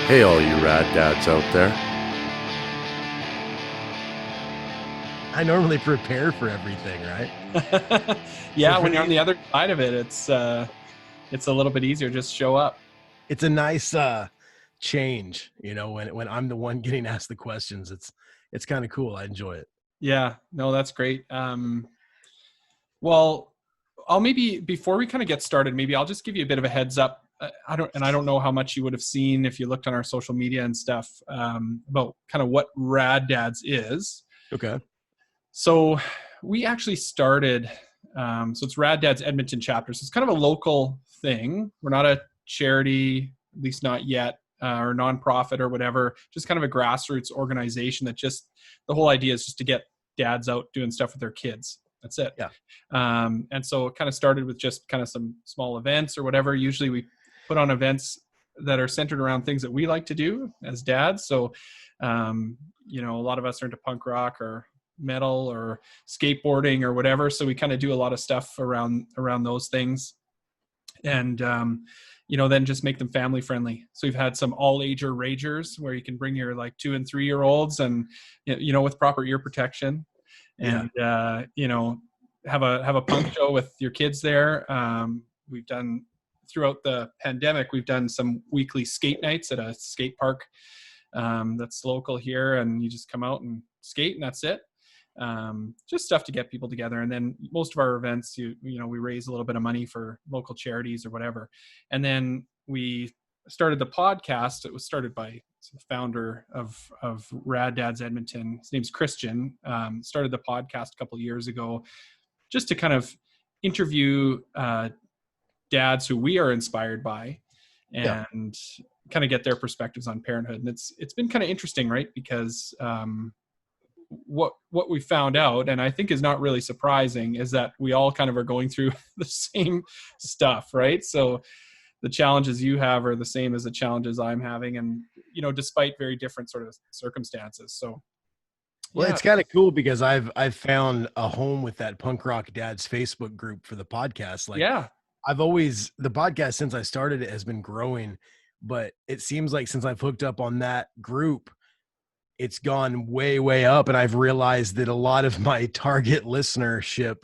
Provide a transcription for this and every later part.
Hey, all you rad dads out there. I normally prepare for everything, right? Yeah, So when you're on the other side of it, it's a little bit easier. Just show up. it's a nice change, when I'm the one getting asked the questions. It's kind of cool. I enjoy it. Yeah, no, that's great. Well, I'll maybe before we kind of get started, maybe I'll just give you a bit of a heads up. I don't know how much you would have seen if you looked on our social media and stuff about kind of what Rad Dads is. Okay. So we actually started. So it's Rad Dads Edmonton chapter. So it's kind of a local thing. We're not a charity, at least not yet, or nonprofit or whatever. Just kind of a grassroots organization that just the whole idea is just to get dads out doing stuff with their kids. That's it. Yeah. And so it kind of started with just kind of some small events or whatever. Usually we put on events that are centered around things that we like to do as dads. So, a lot of us are into punk rock or metal or skateboarding or whatever. So we kind of do a lot of stuff around those things. And, then just make them family friendly. So we've had some all ager ragers where you can bring your like 2 and 3 year olds and, with proper ear protection and, have a punk show with your kids there. We've done throughout the pandemic, we've done some weekly skate nights at a skate park that's local here. And you just come out and skate and that's it. Just stuff to get people together. And then most of our events, we raise a little bit of money for local charities or whatever. And then we started the podcast. It was started by the founder of Rad Dads Edmonton. His name's Christian. Started the podcast a couple of years ago just to kind of interview dads who we are inspired by and kind of get their perspectives on parenthood. And it's been kind of interesting, right? Because what we found out, and I think is not really surprising, is that we all kind of are going through the same stuff, right? So the challenges you have are the same as the challenges I'm having, and despite very different sort of circumstances. So Well, it's kind of cool because I've found a home with that Punk Rock Dads Facebook group for the podcast. The podcast since I started it has been growing, but it seems like since I've hooked up on that group, it's gone way, way up. And I've realized that a lot of my target listenership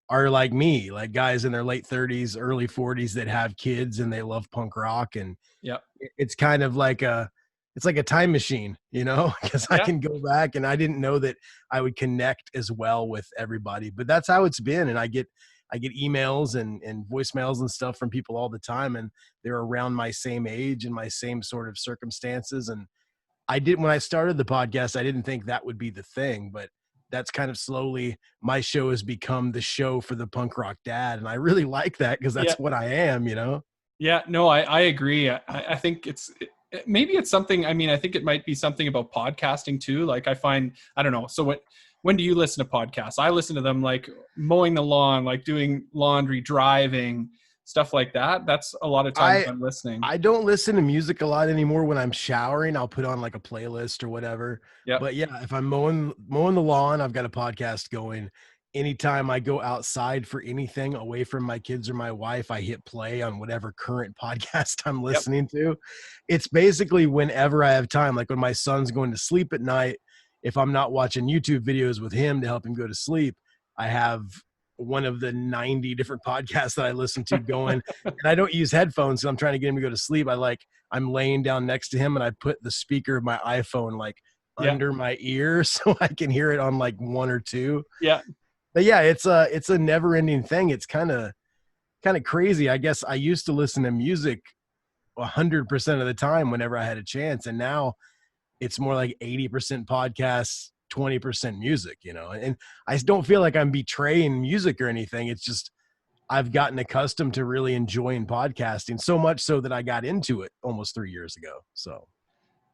are like me, like guys in their late 30s, early 40s that have kids and they love punk rock. And it's kind of like it's like a time machine, because I can go back, and I didn't know that I would connect as well with everybody, but that's how it's been. And I get emails and voicemails and stuff from people all the time, and they're around my same age and my same sort of circumstances. And when I started the podcast, I didn't think that would be the thing, but that's kind of slowly my show has become the show for the punk rock dad. And I really like that because that's what I am, Yeah, no, I agree. I think maybe it's something, I think it might be something about podcasting too. Like I find, I don't know. So when do you listen to podcasts? I listen to them like mowing the lawn, like doing laundry, driving, stuff like that. That's a lot of times I'm listening. I don't listen to music a lot anymore. When I'm showering, I'll put on like a playlist or whatever. Yeah. But yeah, if I'm mowing the lawn, I've got a podcast going. Anytime I go outside for anything away from my kids or my wife, I hit play on whatever current podcast I'm listening to. It's basically whenever I have time, like when my son's going to sleep at night, if I'm not watching YouTube videos with him to help him go to sleep, I have one of the 90 different podcasts that I listen to going, and I don't use headphones. So I'm trying to get him to go to sleep. I'm laying down next to him and I put the speaker of my iPhone under my ear so I can hear it on like 1 or 2. Yeah. But yeah, it's a never ending thing. It's kind of crazy. I guess I used to listen to music 100% of the time whenever I had a chance. And now it's more like 80% podcasts, 20% music, and I don't feel like I'm betraying music or anything. It's just, I've gotten accustomed to really enjoying podcasting, so much so that I got into it almost 3 years ago. So.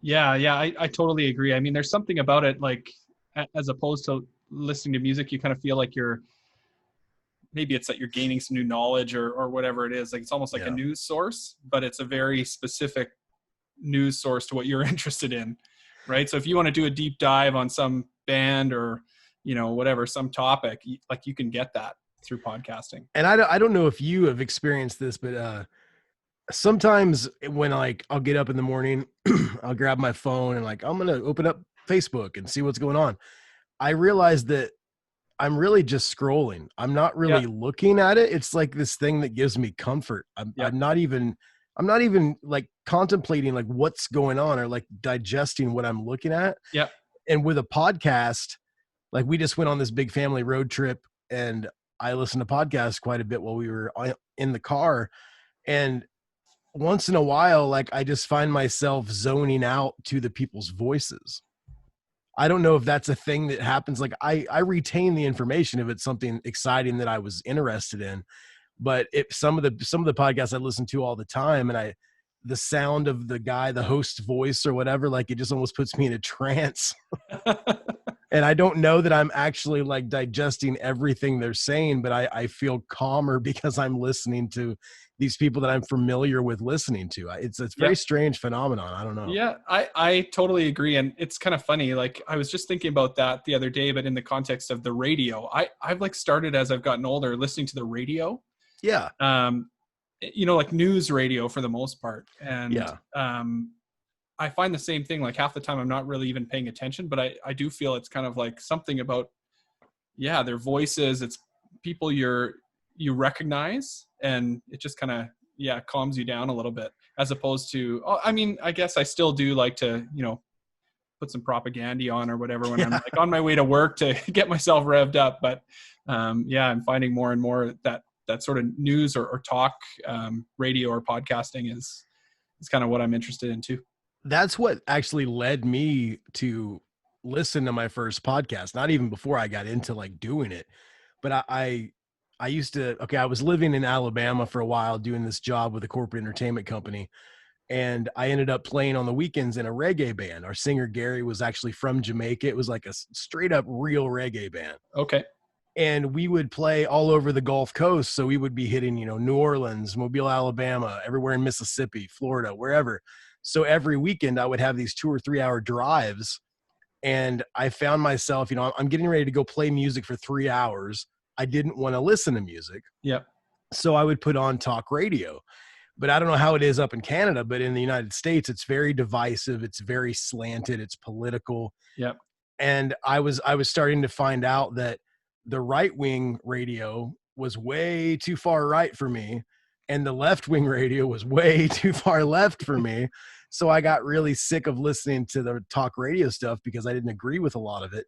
Yeah. I totally agree. There's something about it, like, as opposed to listening to music, you kind of feel like maybe it's that you're gaining some new knowledge or whatever it is. Like, it's almost like a news source, but it's a very specific news source to what you're interested in. Right. So if you want to do a deep dive on some band or, whatever, some topic, like you can get that through podcasting. And I don't know if you have experienced this, but sometimes when like I'll get up in the morning, I'll grab my phone and like I'm gonna open up Facebook and see what's going on. I realize that I'm really just scrolling. I'm not really looking at it. It's like this thing that gives me comfort. I'm not even like contemplating like what's going on or like digesting what I'm looking at. Yeah. And with a podcast, like we just went on this big family road trip and I listened to podcasts quite a bit while we were in the car. And once in a while, like I just find myself zoning out to the people's voices. I don't know if that's a thing that happens. Like I retain the information if it's something exciting that I was interested in. But if some of the podcasts I listen to all the time and the sound of the guy, the host's voice or whatever, like it just almost puts me in a trance. And I don't know that I'm actually like digesting everything they're saying, but I feel calmer because I'm listening to these people that I'm familiar with listening to. It's a very strange phenomenon. I don't know. Yeah, I totally agree. And it's kind of funny. Like I was just thinking about that the other day, but in the context of the radio, I've like started as I've gotten older listening to the radio. Yeah. You know, like news radio for the most part. And I find the same thing. Like half the time I'm not really even paying attention, but I do feel it's kind of like something about, their voices. It's people you recognize, and it just kind of, calms you down a little bit, as opposed to, I mean, I guess I still do like to, you know, put some propaganda on or whatever when I'm like on my way to work to get myself revved up. But I'm finding more and more that sort of news or talk radio or podcasting is kind of what I'm interested in too. That's what actually led me to listen to my first podcast, not even before I got into like doing it, but I used to, I was living in Alabama for a while doing this job with a corporate entertainment company. And I ended up playing on the weekends in a reggae band. Our singer Gary was actually from Jamaica. It was like a straight up real reggae band. Okay. And we would play all over the Gulf Coast. So we would be hitting, you know, New Orleans, Mobile, Alabama, everywhere in Mississippi, Florida, wherever. So every weekend I would have these 2 or 3 hour drives. And I found myself, you know, I'm getting ready to go play music for 3 hours. I didn't want to listen to music. Yep. So I would put on talk radio. But I don't know how it is up in Canada, but in the United States, it's very divisive. It's very slanted. It's political. Yep. And I was starting to find out that the right-wing radio was way too far right for me, and the left-wing radio was way too far left for me. So I got really sick of listening to the talk radio stuff because I didn't agree with a lot of it.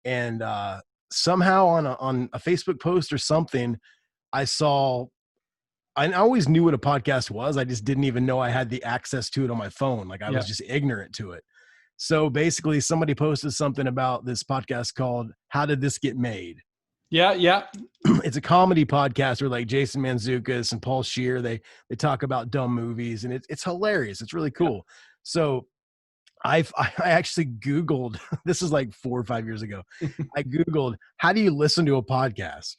And somehow on a Facebook post or something, I always knew what a podcast was. I just didn't even know I had the access to it on my phone. Like I was just ignorant to it. So basically somebody posted something about this podcast called How Did This Get Made? Yeah. It's a comedy podcast where like Jason Mantzoukas and Paul Scheer, they talk about dumb movies, and it's hilarious. It's really cool. Yeah. So I actually Googled, this is like 4 or 5 years ago. I Googled, how do you listen to a podcast?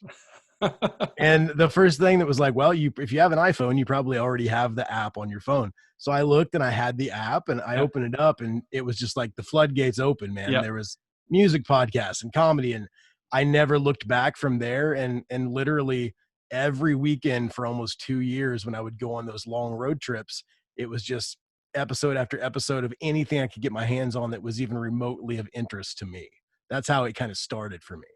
And the first thing that was like, well, if you have an iPhone, you probably already have the app on your phone. So I looked and I had the app and I opened it up, and it was just like the floodgates open, man. There was music podcasts and comedy, and I never looked back from there. And literally every weekend for almost 2 years, when I would go on those long road trips, it was just episode after episode of anything I could get my hands on that was even remotely of interest to me. That's how it kind of started for me.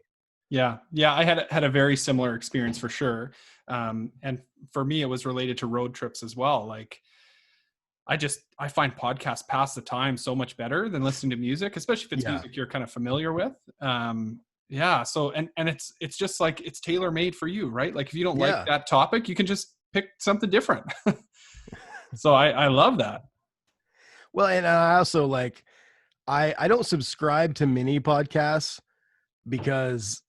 Yeah. I had a very similar experience for sure. And for me, it was related to road trips as well. Like I find podcasts pass the time so much better than listening to music, especially if it's music you're kind of familiar with. So, and it's just like, it's tailor made for you, right? Like if you don't like that topic, you can just pick something different. So I love that. Well, and I also like, I don't subscribe to many podcasts because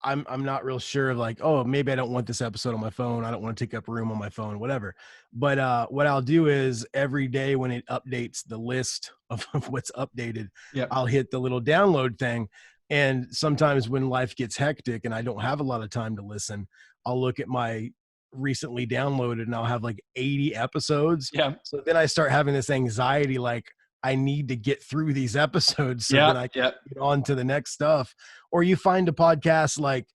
I'm not real sure of like, oh, maybe I don't want this episode on my phone. I don't want to take up room on my phone, whatever. But what I'll do is every day when it updates the list of what's updated, I'll hit the little download thing. And sometimes when life gets hectic and I don't have a lot of time to listen, I'll look at my recently downloaded and I'll have like 80 episodes. Yeah. So then I start having this anxiety, like I need to get through these episodes so that I can get on to the next stuff. Or you find a podcast, like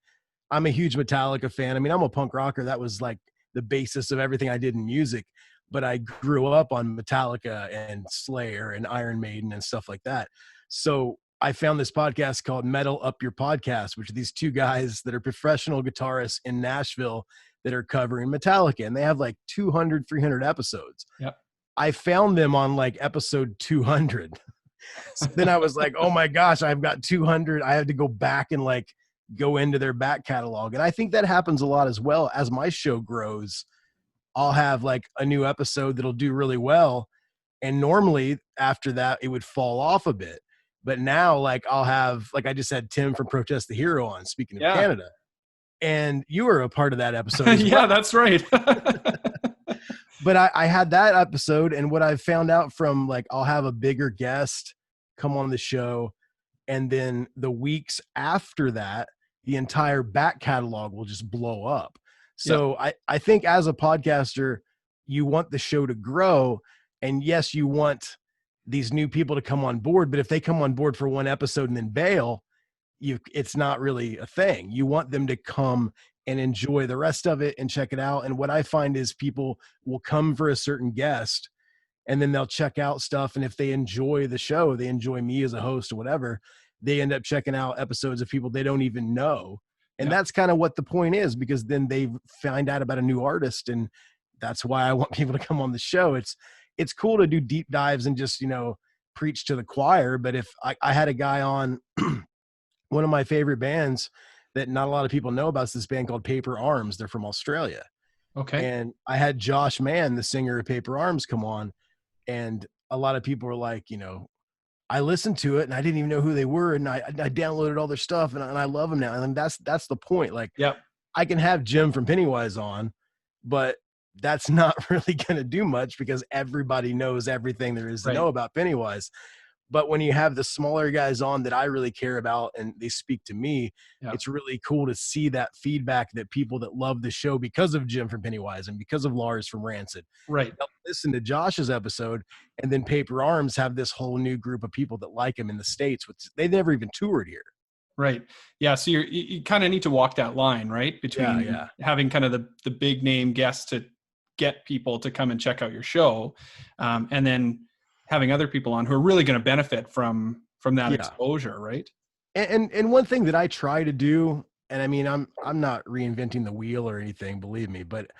I'm a huge Metallica fan. I mean, I'm a punk rocker. That was like the basis of everything I did in music. but I grew up on Metallica and Slayer and Iron Maiden and stuff like that. So I found this podcast called Metal Up Your Podcast, which are these two guys that are professional guitarists in Nashville that are covering Metallica, and they have like 200, 300 episodes. Yep. I found them on like episode 200. So then I was like, oh my gosh, I've got 200. I had to go back and like go into their back catalog. And I think that happens a lot as well. As my show grows, I'll have like a new episode that'll do really well. And normally after that, it would fall off a bit. But now, like, I'll have, like, I just had Tim from Protest the Hero on, speaking of Canada. And you were a part of that episode as yeah, well. that's right. But I had that episode, and what I've found out from, like, I'll have a bigger guest come on the show, and then the weeks after that, the entire back catalog will just blow up. So I think as a podcaster, you want the show to grow, and yes, you want these new people to come on board, but if they come on board for one episode and then bail, it's not really a thing. You want them to come and enjoy the rest of it and check it out. And what I find is people will come for a certain guest and then they'll check out stuff. And if they enjoy the show, they enjoy me as a host or whatever, they end up checking out episodes of people they don't even know. And that's kind of what the point is, because then they find out about a new artist. And that's why I want people to come on the show. It's cool to do deep dives and just, preach to the choir. But if I had a guy on one of my favorite bands that not a lot of people know about, is this band called Paper Arms. They're from Australia. Okay. And I had Josh Mann, the singer of Paper Arms, come on. And a lot of people were like, I listened to it and I didn't even know who they were. And I downloaded all their stuff and I love them now. And that's the point. Like, I can have Jim from Pennywise on, but that's not really going to do much because everybody knows everything there is to know about Pennywise. But when you have the smaller guys on that I really care about and they speak to me, it's really cool to see that feedback that people that love the show because of Jim from Pennywise and because of Lars from Rancid, they'll listen to Josh's episode, and then Paper Arms have this whole new group of people that like him in the States, which they never even toured here. Right. Yeah. So you kind of need to walk that line, right? Between having kind of the big name guests to get people to come and check out your show, and then having other people on who are really going to benefit from that exposure. Right. And one thing that I try to do, and I mean, I'm not reinventing the wheel or anything, believe me, but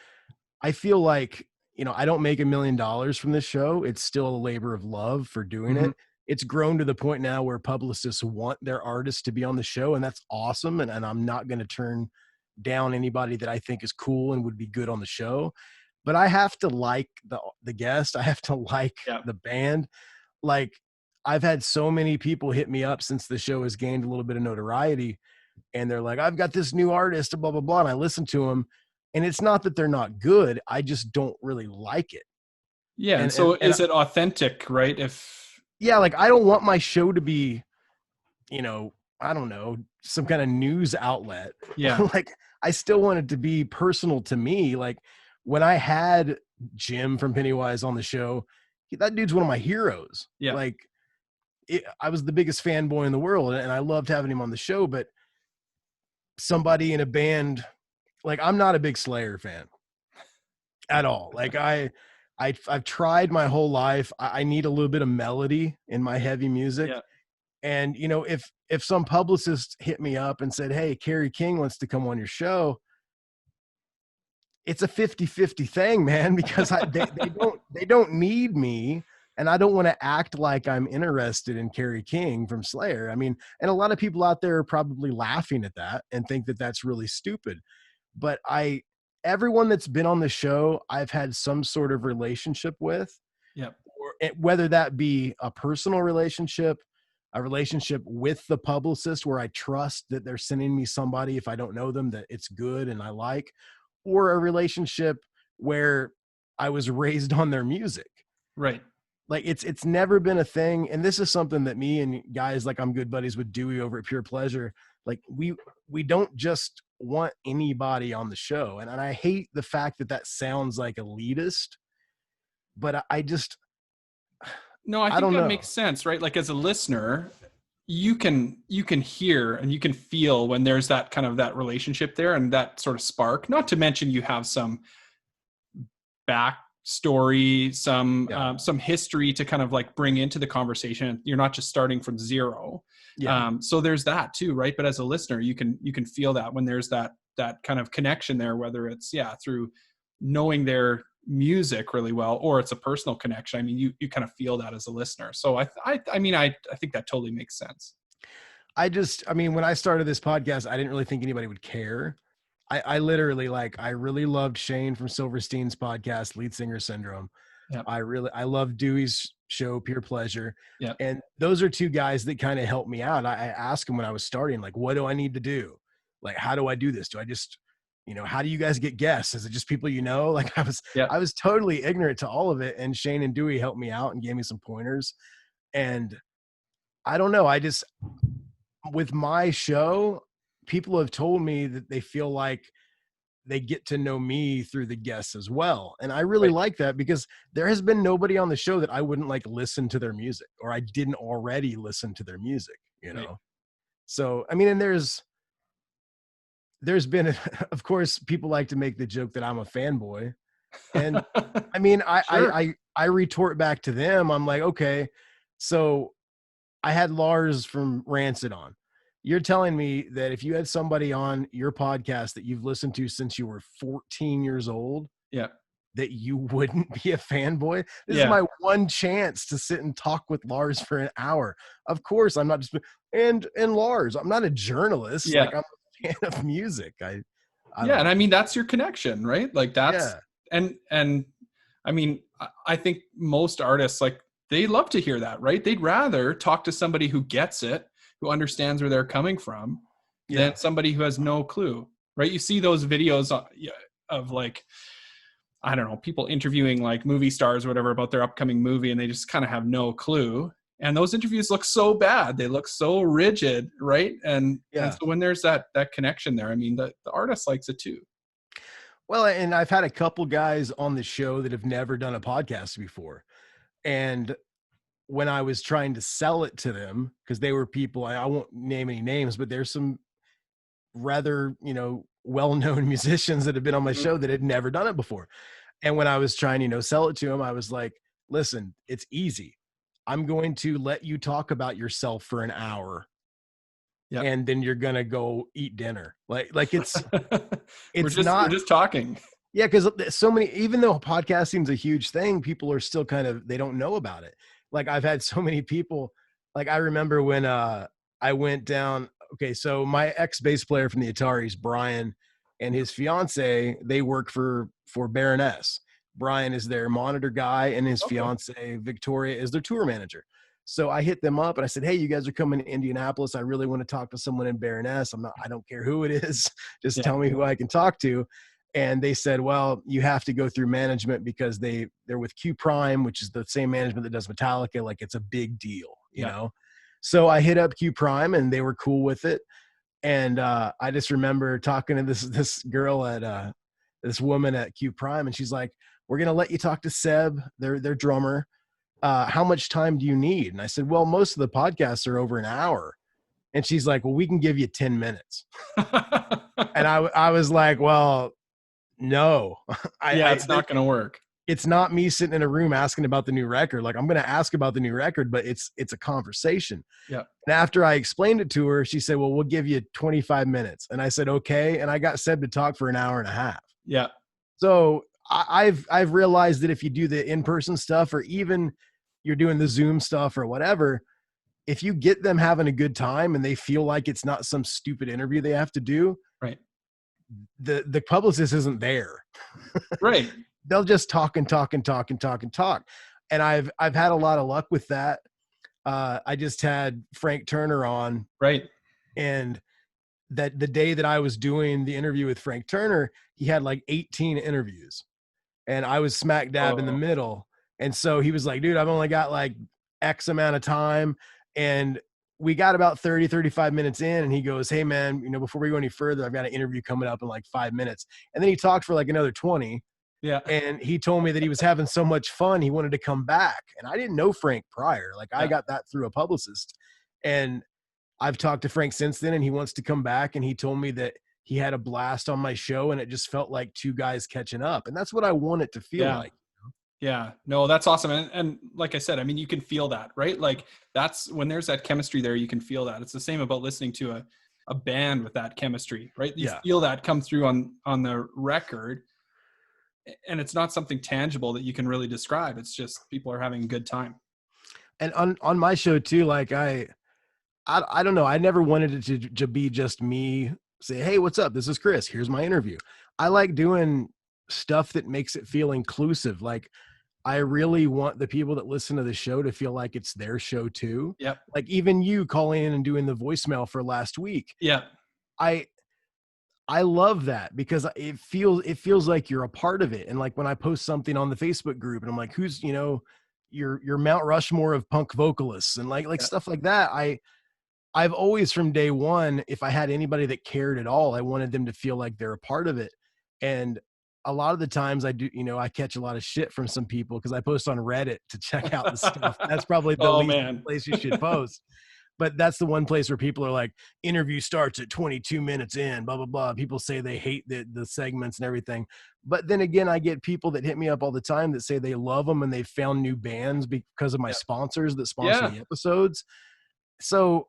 I feel like, I don't make $1 million from this show. It's still a labor of love for doing it. It's grown to the point now where publicists want their artists to be on the show, and that's awesome. And I'm not going to turn down anybody that I think is cool and would be good on the show. But I have to like the guest. I have to like the band. Like, I've had so many people hit me up since the show has gained a little bit of notoriety, and they're like, I've got this new artist, blah, blah, blah. And I listen to them, and it's not that they're not good. I just don't really like it. Yeah. And so is it authentic, right? Like, I don't want my show to be, I don't know, some kind of news outlet. Yeah. Like, I still want it to be personal to me. Like, when I had Jim from Pennywise on the show, that dude's one of my heroes. Yeah. Like, I was the biggest fanboy in the world, and I loved having him on the show. But somebody in a band, like, I'm not a big Slayer fan at all. Like, I've tried my whole life. I need a little bit of melody in my heavy music. Yeah. And, if some publicist hit me up and said, hey, Kerry King wants to come on your show, it's a 50-50 thing, man, because they don't need me, and I don't want to act like I'm interested in Kerry King from Slayer. I mean, and a lot of people out there are probably laughing at that and think that that's really stupid. But everyone that's been on the show, I've had some sort of relationship with. Yep. Whether that be a personal relationship, a relationship with the publicist where I trust that they're sending me somebody, if I don't know them, that it's good and I like, or a relationship where I was raised on their music. Right. Like, it's never been a thing. And this is something that me and guys like I'm good buddies with Dewey over at Pure Pleasure. Like, we don't just want anybody on the show. And I hate the fact that sounds like elitist, but I think that makes sense, right? Like, as a listener, you can hear and you can feel when there's that kind of that relationship there and that sort of spark. Not to mention you have some story, some history to kind of like bring into the conversation. You're not just starting from zero. So there's that too, right? But as a listener, you can feel that when there's that kind of connection there, whether it's through knowing their music really well, or it's a personal connection. I mean, you kind of feel that as a listener. So I think that totally makes sense. I mean, when I started this podcast, I didn't really think anybody would care. I literally I really loved Shane from Silverstein's podcast, Lead Singer Syndrome. Yep. I love Dewey's show, Pure Pleasure. Yep. And those are two guys that kind of helped me out. I asked them when I was starting, like, what do I need to do? Like, how do I do this? Do I just, how do you guys get guests? Is it just people you know? Like I was totally ignorant to all of it. And Shane and Dewey helped me out and gave me some pointers. And I don't know. With my show, people have told me that they feel like they get to know me through the guests as well. And I really like that, because there has been nobody on the show that I wouldn't listen to their music, or I didn't already listen to their music, So, I mean, and there's been, of course, people like to make the joke that I'm a fanboy. And I mean, I retort back to them. I'm like, okay, so I had Lars from Rancid on. You're telling me that if you had somebody on your podcast that you've listened to since you were 14 years old, that you wouldn't be a fanboy? This is my one chance to sit and talk with Lars for an hour. Of course, I'm not just, and Lars, I'm not a journalist. Like, I'm a fan of music. And I mean, that's your connection, right? Like that's, and I mean, I think most artists, they love to hear that, right? They'd rather talk to somebody who gets it, who understands where they're coming from, than somebody who has no clue, right? You see those videos of I don't know, people interviewing movie stars or whatever about their upcoming movie, and they just kind of have no clue. And those interviews look so bad. They look so rigid, right? And so when there's that connection there, I mean, the artist likes it too. Well, and I've had a couple guys on the show that have never done a podcast before. And when I was trying to sell it to them, because they were people, I won't name any names, but there's some rather, well-known musicians that have been on my show that had never done it before. And when I was trying to, sell it to them, I was like, listen, it's easy. I'm going to let you talk about yourself for an hour. Yep. And then you're going to go eat dinner. Like it's we're just talking. Yeah. Cause so many, even though podcasting is a huge thing, people are still they don't know about it. Like, I've had so many people, I remember when I went down. Okay. So my ex bass player from the Ataris, Brian, and his fiance, they work for Baroness. Brian is their monitor guy, and his fiance, Victoria, is their tour manager. So I hit them up and I said, hey, you guys are coming to Indianapolis. I really want to talk to someone in Baroness. I don't care who it is. Just tell me who I can talk to. And they said, well, you have to go through management, because they're with Q Prime, which is the same management that does Metallica. It's a big deal, you know? So I hit up Q Prime, and they were cool with it. And I just remember talking to this girl at this woman at Q Prime, and she's like, we're going to let you talk to Seb, their drummer. How much time do you need? And I said, well, most of the podcasts are over an hour. And she's like, well, we can give you 10 minutes. And I was like, well, no, it's not going to work. It's not me sitting in a room asking about the new record. I'm going to ask about the new record, but it's a conversation. Yeah. And after I explained it to her, she said, well, we'll give you 25 minutes. And I said, okay. And I got Seb to talk for an hour and a half. Yeah. So I've realized that if you do the in-person stuff, or even you're doing the Zoom stuff or whatever, if you get them having a good time and they feel like it's not some stupid interview they have to do, right, the publicist isn't there. Right. They'll just talk and talk and talk and talk and talk. And I've had a lot of luck with that. I just had Frank Turner on. Right. And that the day that I was doing the interview with Frank Turner, he had 18 interviews, and I was smack dab in the middle. And so he was like, dude, I've only got X amount of time. And we got about 30, 35 minutes in, and he goes, hey man, before we go any further, I've got an interview coming up in 5 minutes. And then he talked for another 20. Yeah. And he told me that he was having so much fun, he wanted to come back. And I didn't know Frank prior. I got that through a publicist. And I've talked to Frank since then, and he wants to come back. And he told me that he had a blast on my show, and it just felt like two guys catching up. And that's what I want it to feel like. Yeah, no, that's awesome. And like I said, I mean, you can feel that, right? Like that's when there's that chemistry there, you can feel that. It's the same about listening to a band with that chemistry, right? You Yeah. feel that come through on the record, and it's not something tangible that you can really describe. It's just people are having a good time. And on my show too, like I don't know. I never wanted it to be just me say, hey, what's up? This is Chris. Here's my interview. I like doing stuff that makes it feel inclusive. Like I really want the people that listen to the show to feel like it's their show too. Yep. Like even you calling in and doing the voicemail for last week. Yeah. I love that because it feels like you're a part of it. And like when I post something on the Facebook group and I'm like, who's, your Mount Rushmore of punk vocalists and like stuff like that. I've always from day one, if I had anybody that cared at all, I wanted them to feel like they're a part of it. And a lot of the times I do, I catch a lot of shit from some people because I post on Reddit to check out the stuff. That's probably the least place you should post. But that's the one place where people are like, interview starts at 22 minutes in, blah, blah, blah. People say they hate the segments and everything. But then again, I get people that hit me up all the time that say they love them and they found new bands because of my sponsors that sponsor the episodes. So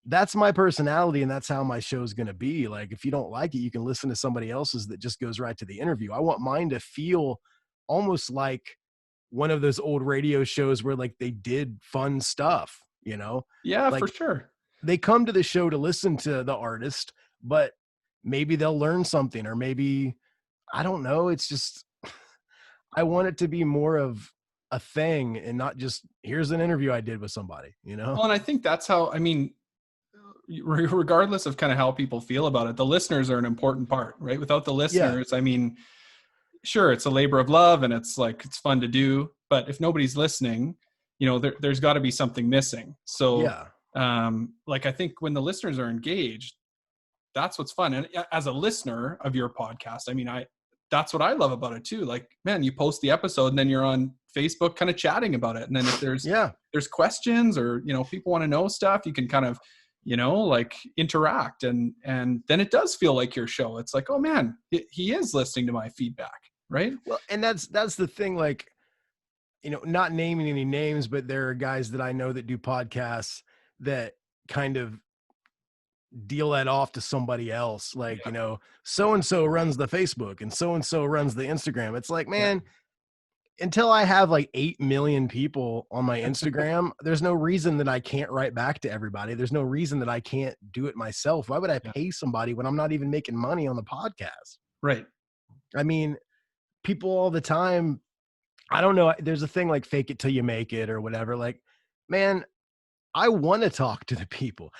that's my personality and that's how my show is going to be. Like, if you don't like it, you can listen to somebody else's that just goes right to the interview. I want mine to feel almost like one of those old radio shows where like they did fun stuff. Yeah, like, for sure. They come to the show to listen to the artist, but maybe they'll learn something, or maybe, I don't know. It's just, I want it to be more of a thing and not just, here's an interview I did with somebody, Well, and I think that's how, I mean, regardless of kind of how people feel about it, the listeners are an important part, right? Without the listeners, I mean, sure, it's a labor of love and it's like, it's fun to do, but if nobody's listening, there's got to be something missing. So, like, I think when the listeners are engaged, that's what's fun. And as a listener of your podcast, I mean, that's what I love about it too. Like, man, you post the episode and then you're on Facebook kind of chatting about it. And then if there's questions or, people want to know stuff, you can kind of, like interact and then it does feel like your show. It's like, oh man, he is listening to my feedback. Right. Well, and that's the thing, like, not naming any names, but there are guys that I know that do podcasts that kind of deal that off to somebody else. Like, so-and-so runs the Facebook and so-and-so runs the Instagram. It's like, man, until I have like 8 million people on my Instagram, there's no reason that I can't write back to everybody. There's no reason that I can't do it myself. Why would I pay somebody when I'm not even making money on the podcast? Right. I mean, people all the time, I don't know. There's a thing like fake it till you make it or whatever. Like, man, I want to talk to the people.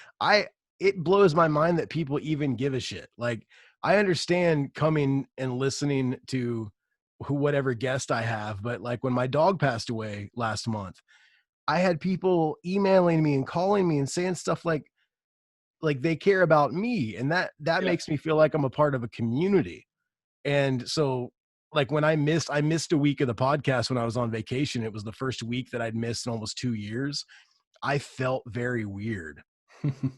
It blows my mind that people even give a shit. Like, I understand coming and listening to whatever guest I have, but like when my dog passed away last month, I had people emailing me and calling me and saying stuff like they care about me. And that makes me feel like I'm a part of a community. And so, like, when I missed a week of the podcast when I was on vacation. It was the first week that I'd missed in almost 2 years. I felt very weird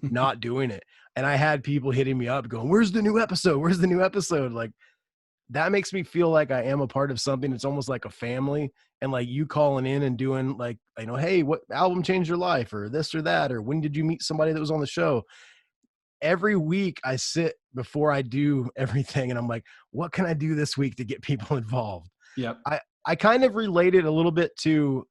not doing it. And I had people hitting me up going, where's the new episode? Where's the new episode? Like, that makes me feel like I am a part of something. It's almost like a family. And like you calling in and doing like, hey, what album changed your life or this or that? Or when did you meet somebody that was on the show? Every week I sit before I do everything and I'm like, what can I do this week to get people involved? Yep. I kind of related a little bit to,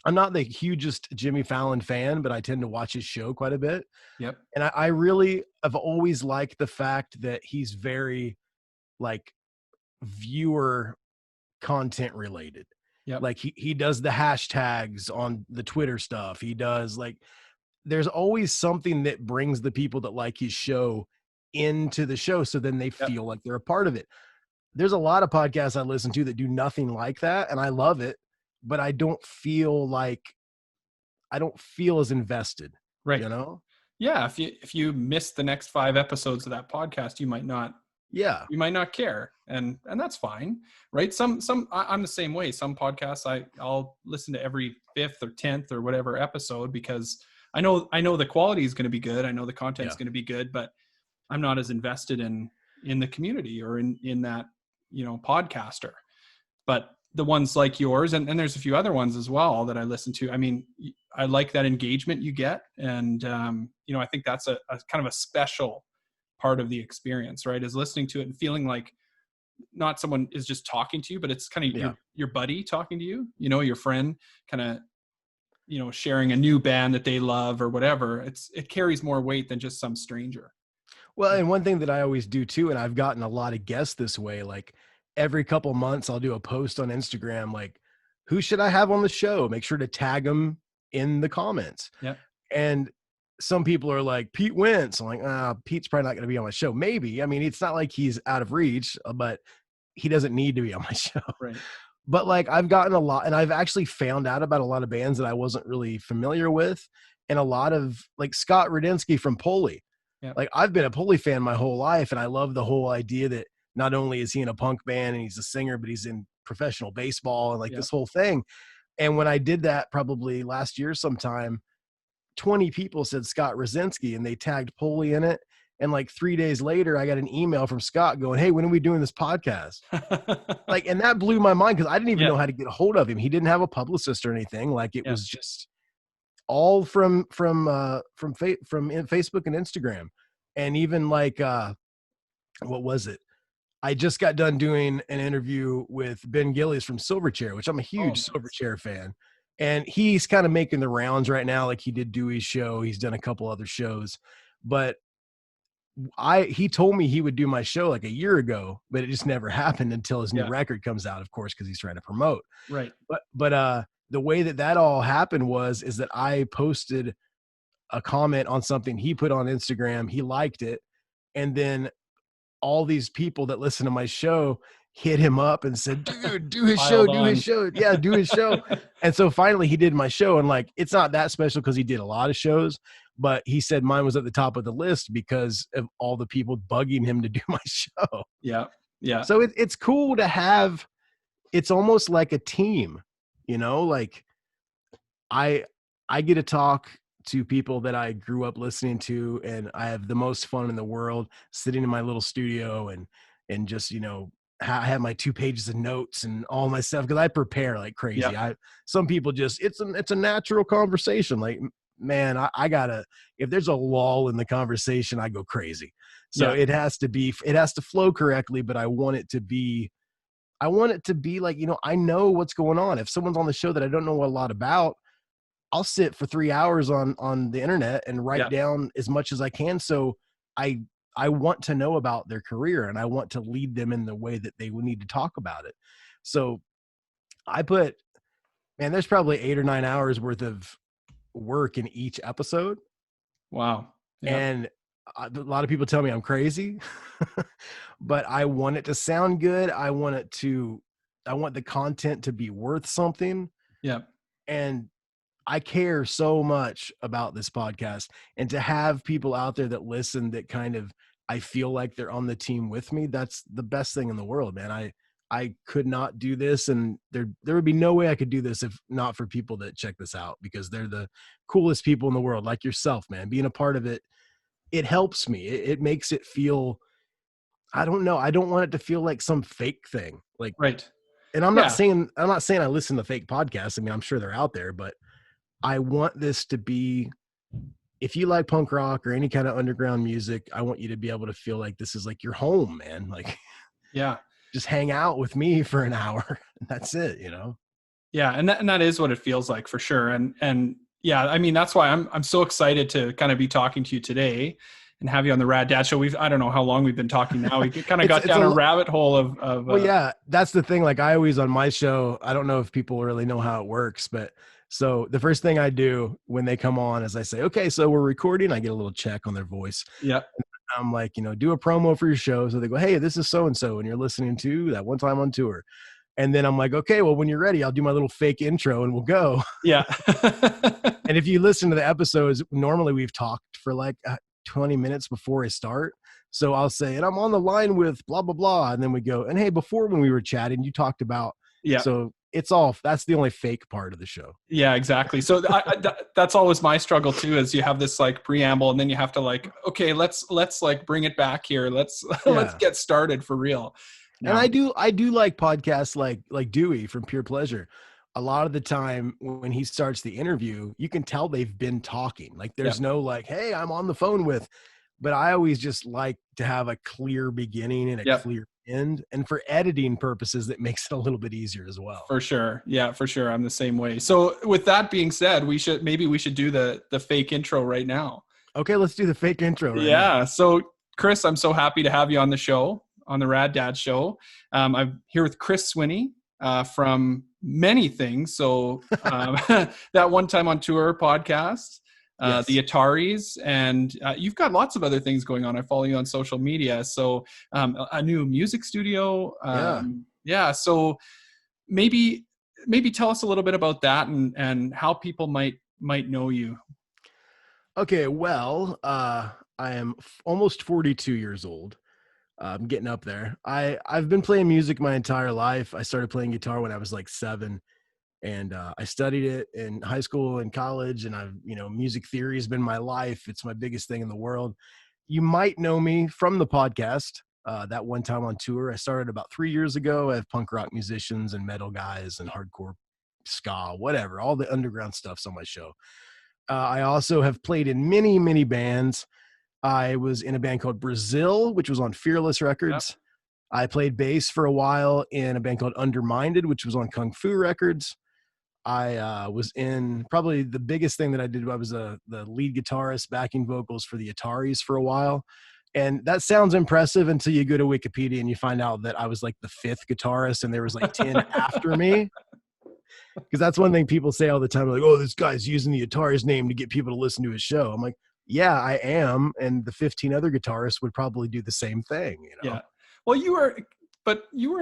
I'm not the hugest Jimmy Fallon fan, but I tend to watch his show quite a bit. Yep. And I really have always liked the fact that he's very like viewer content related. Yep. Like he does the hashtags on the Twitter stuff. He does like, there's always something that brings the people that like his show into the show. So then they feel like they're a part of it. There's a lot of podcasts I listen to that do nothing like that. And I love it, but I don't feel as invested. Right. Yeah. If you miss the next 5 episodes of that podcast, you might not care. And that's fine. Right. I'm the same way. Some podcasts I'll listen to every 5th or 10th or whatever episode because I know the quality is going to be good. I know the content is going to be good, but I'm not as invested in the community or in that, podcaster. But the ones like yours, and there's a few other ones as well that I listen to. I mean, I like that engagement you get. And, you know, I think that's a kind of a special part of the experience, right? Is listening to it and feeling like not someone is just talking to you, but it's kind of your buddy talking to you, you know, your friend kind of, you know, sharing a new band that they love or whatever. It carries more weight than just some stranger. Well, and one thing that I always do too, and I've gotten a lot of guests this way, like every couple months I'll do a post on Instagram, like, who should I have on the show? Make sure to tag them in the comments. Yeah. And some people are like, Pete Wentz. I'm like, Pete's probably not going to be on my show. Maybe. I mean, it's not like he's out of reach, but he doesn't need to be on my show. Right. But like, I've gotten a lot, and I've actually found out about a lot of bands that I wasn't really familiar with. And a lot of, like, Scott Radinsky from Poli. Yeah. Like, I've been a Poli fan my whole life, and I love the whole idea that not only is he in a punk band and he's a singer, but he's in professional baseball and like this whole thing. And when I did that probably last year sometime, 20 people said Scott Radinsky, and they tagged Poli in it. And like 3 days later, I got an email from Scott going, "Hey, when are we doing this podcast?" Like, and that blew my mind, because I didn't even know how to get a hold of him. He didn't have a publicist or anything. Like, it was just all from Facebook and Instagram. And even like, what was it? I just got done doing an interview with Ben Gillies from Silverchair, which I'm a huge Silverchair fan. And he's kind of making the rounds right now. Like, he did Dewey's show. He's done a couple other shows, but he told me he would do my show like a year ago, but it just never happened until his new record comes out, of course, because he's trying to promote. Right. But the way that all happened is that I posted a comment on something he put on Instagram. He liked it. And then all these people that listen to my show hit him up and said, "Dude, do his show, do his show." Yeah, do his show. And so finally he did my show. And like, it's not that special because he did a lot of shows, but he said mine was at the top of the list because of all the people bugging him to do my show. Yeah. Yeah. So it's cool to have, it's almost like a team, you know, like I get to talk to people that I grew up listening to, and I have the most fun in the world sitting in my little studio and just, you know, I have my 2 pages of notes and all my stuff, because I prepare like crazy. Some people just, it's a natural conversation. Like, man, I gotta, if there's a lull in the conversation, I go crazy. So it has to flow correctly, but I want it to be like, you know, I know what's going on. If someone's on the show that I don't know a lot about, I'll sit for 3 hours on the internet and write down as much as I can. So I want to know about their career, and I want to lead them in the way that they would need to talk about it. So there's probably 8 or 9 hours worth of work in each episode. Wow. Yeah. And a lot of people tell me I'm crazy, but I want it to sound good. I want the content to be worth something. Yeah. And I care so much about this podcast, and to have people out there that listen, that kind of, I feel like they're on the team with me. That's the best thing in the world, man. I could not do this, and there would be no way I could do this if not for people that check this out, because they're the coolest people in the world, like yourself, man. Being a part of it, it helps me. It makes it feel, I don't know. I don't want it to feel like some fake thing. Like, right. And I'm not saying I listen to fake podcasts. I mean, I'm sure they're out there, but I want this to be, if you like punk rock or any kind of underground music, I want you to be able to feel like this is like your home, man. Like, just hang out with me for an hour. That's it, you know? Yeah. And that is what it feels like, for sure. And yeah, I mean, that's why I'm so excited to kind of be talking to you today and have you on the Rad Dad show. I don't know how long we've been talking now. We kind of got down a rabbit hole of well, yeah, that's the thing. Like, I always, on my show, I don't know if people really know how it works, but so the first thing I do when they come on is I say, "Okay, so we're recording." I get a little check on their voice. Yeah. I'm like, you know, do a promo for your show. So they go, "Hey, this is so-and-so, and you're listening to That One Time on Tour." And then I'm like, "Okay, well, when you're ready, I'll do my little fake intro and we'll go." Yeah. And if you listen to the episodes, normally we've talked for like 20 minutes before I start. So I'll say, "And I'm on the line with blah, blah, blah." And then we go, "And hey, before, when we were chatting, you talked about," so that's the only fake part of the show. Yeah, exactly. So that's always my struggle too, is you have this like preamble, and then you have to like, okay, let's like bring it back here. Let's get started for real. And I do like podcasts like Dewey from Pure Pleasure. A lot of the time when he starts the interview, you can tell they've been talking. Like there's no like, hey, I'm on the phone with, but I always just like to have a clear beginning and a clear end. And for editing purposes, that makes it a little bit easier as well. For sure. Yeah, for sure. I'm the same way. So with that being said, we should do the fake intro right now. Okay, let's do the fake intro right now. Yeah. So Chris, I'm so happy to have you on the show, on the Rad Dads show. I'm here with CHRIS SWINNEY from many things. So that One Time on Tour podcast, the Ataris, and you've got lots of other things going on. I follow you on social media. So a new music studio. So maybe tell us a little bit about that and how people might know you. Okay, well, I am almost 42 years old. I'm getting up there. I've been playing music my entire life. I started playing guitar when I was like 7, and I studied it in high school and college. And music theory has been my life. It's my biggest thing in the world. You might know me from the podcast. That One Time on Tour, I started about 3 years ago. I have punk rock musicians and metal guys and hardcore ska, whatever, all the underground stuff's on my show. I also have played in many, many bands. I was in a band called Brazil, which was on Fearless Records. Yep. I played bass for a while in a band called Underminded, which was on Kung Fu Records. I was in probably the biggest thing that I did. I was the lead guitarist, backing vocals for the Ataris for a while. And that sounds impressive until you go to Wikipedia and you find out that I was like the 5th guitarist and there was like 10 after me. Because that's one thing people say all the time, like, oh, this guy's using the Ataris name to get people to listen to his show. I'm like, yeah, I am. And the 15 other guitarists would probably do the same thing. Yeah. Well, you were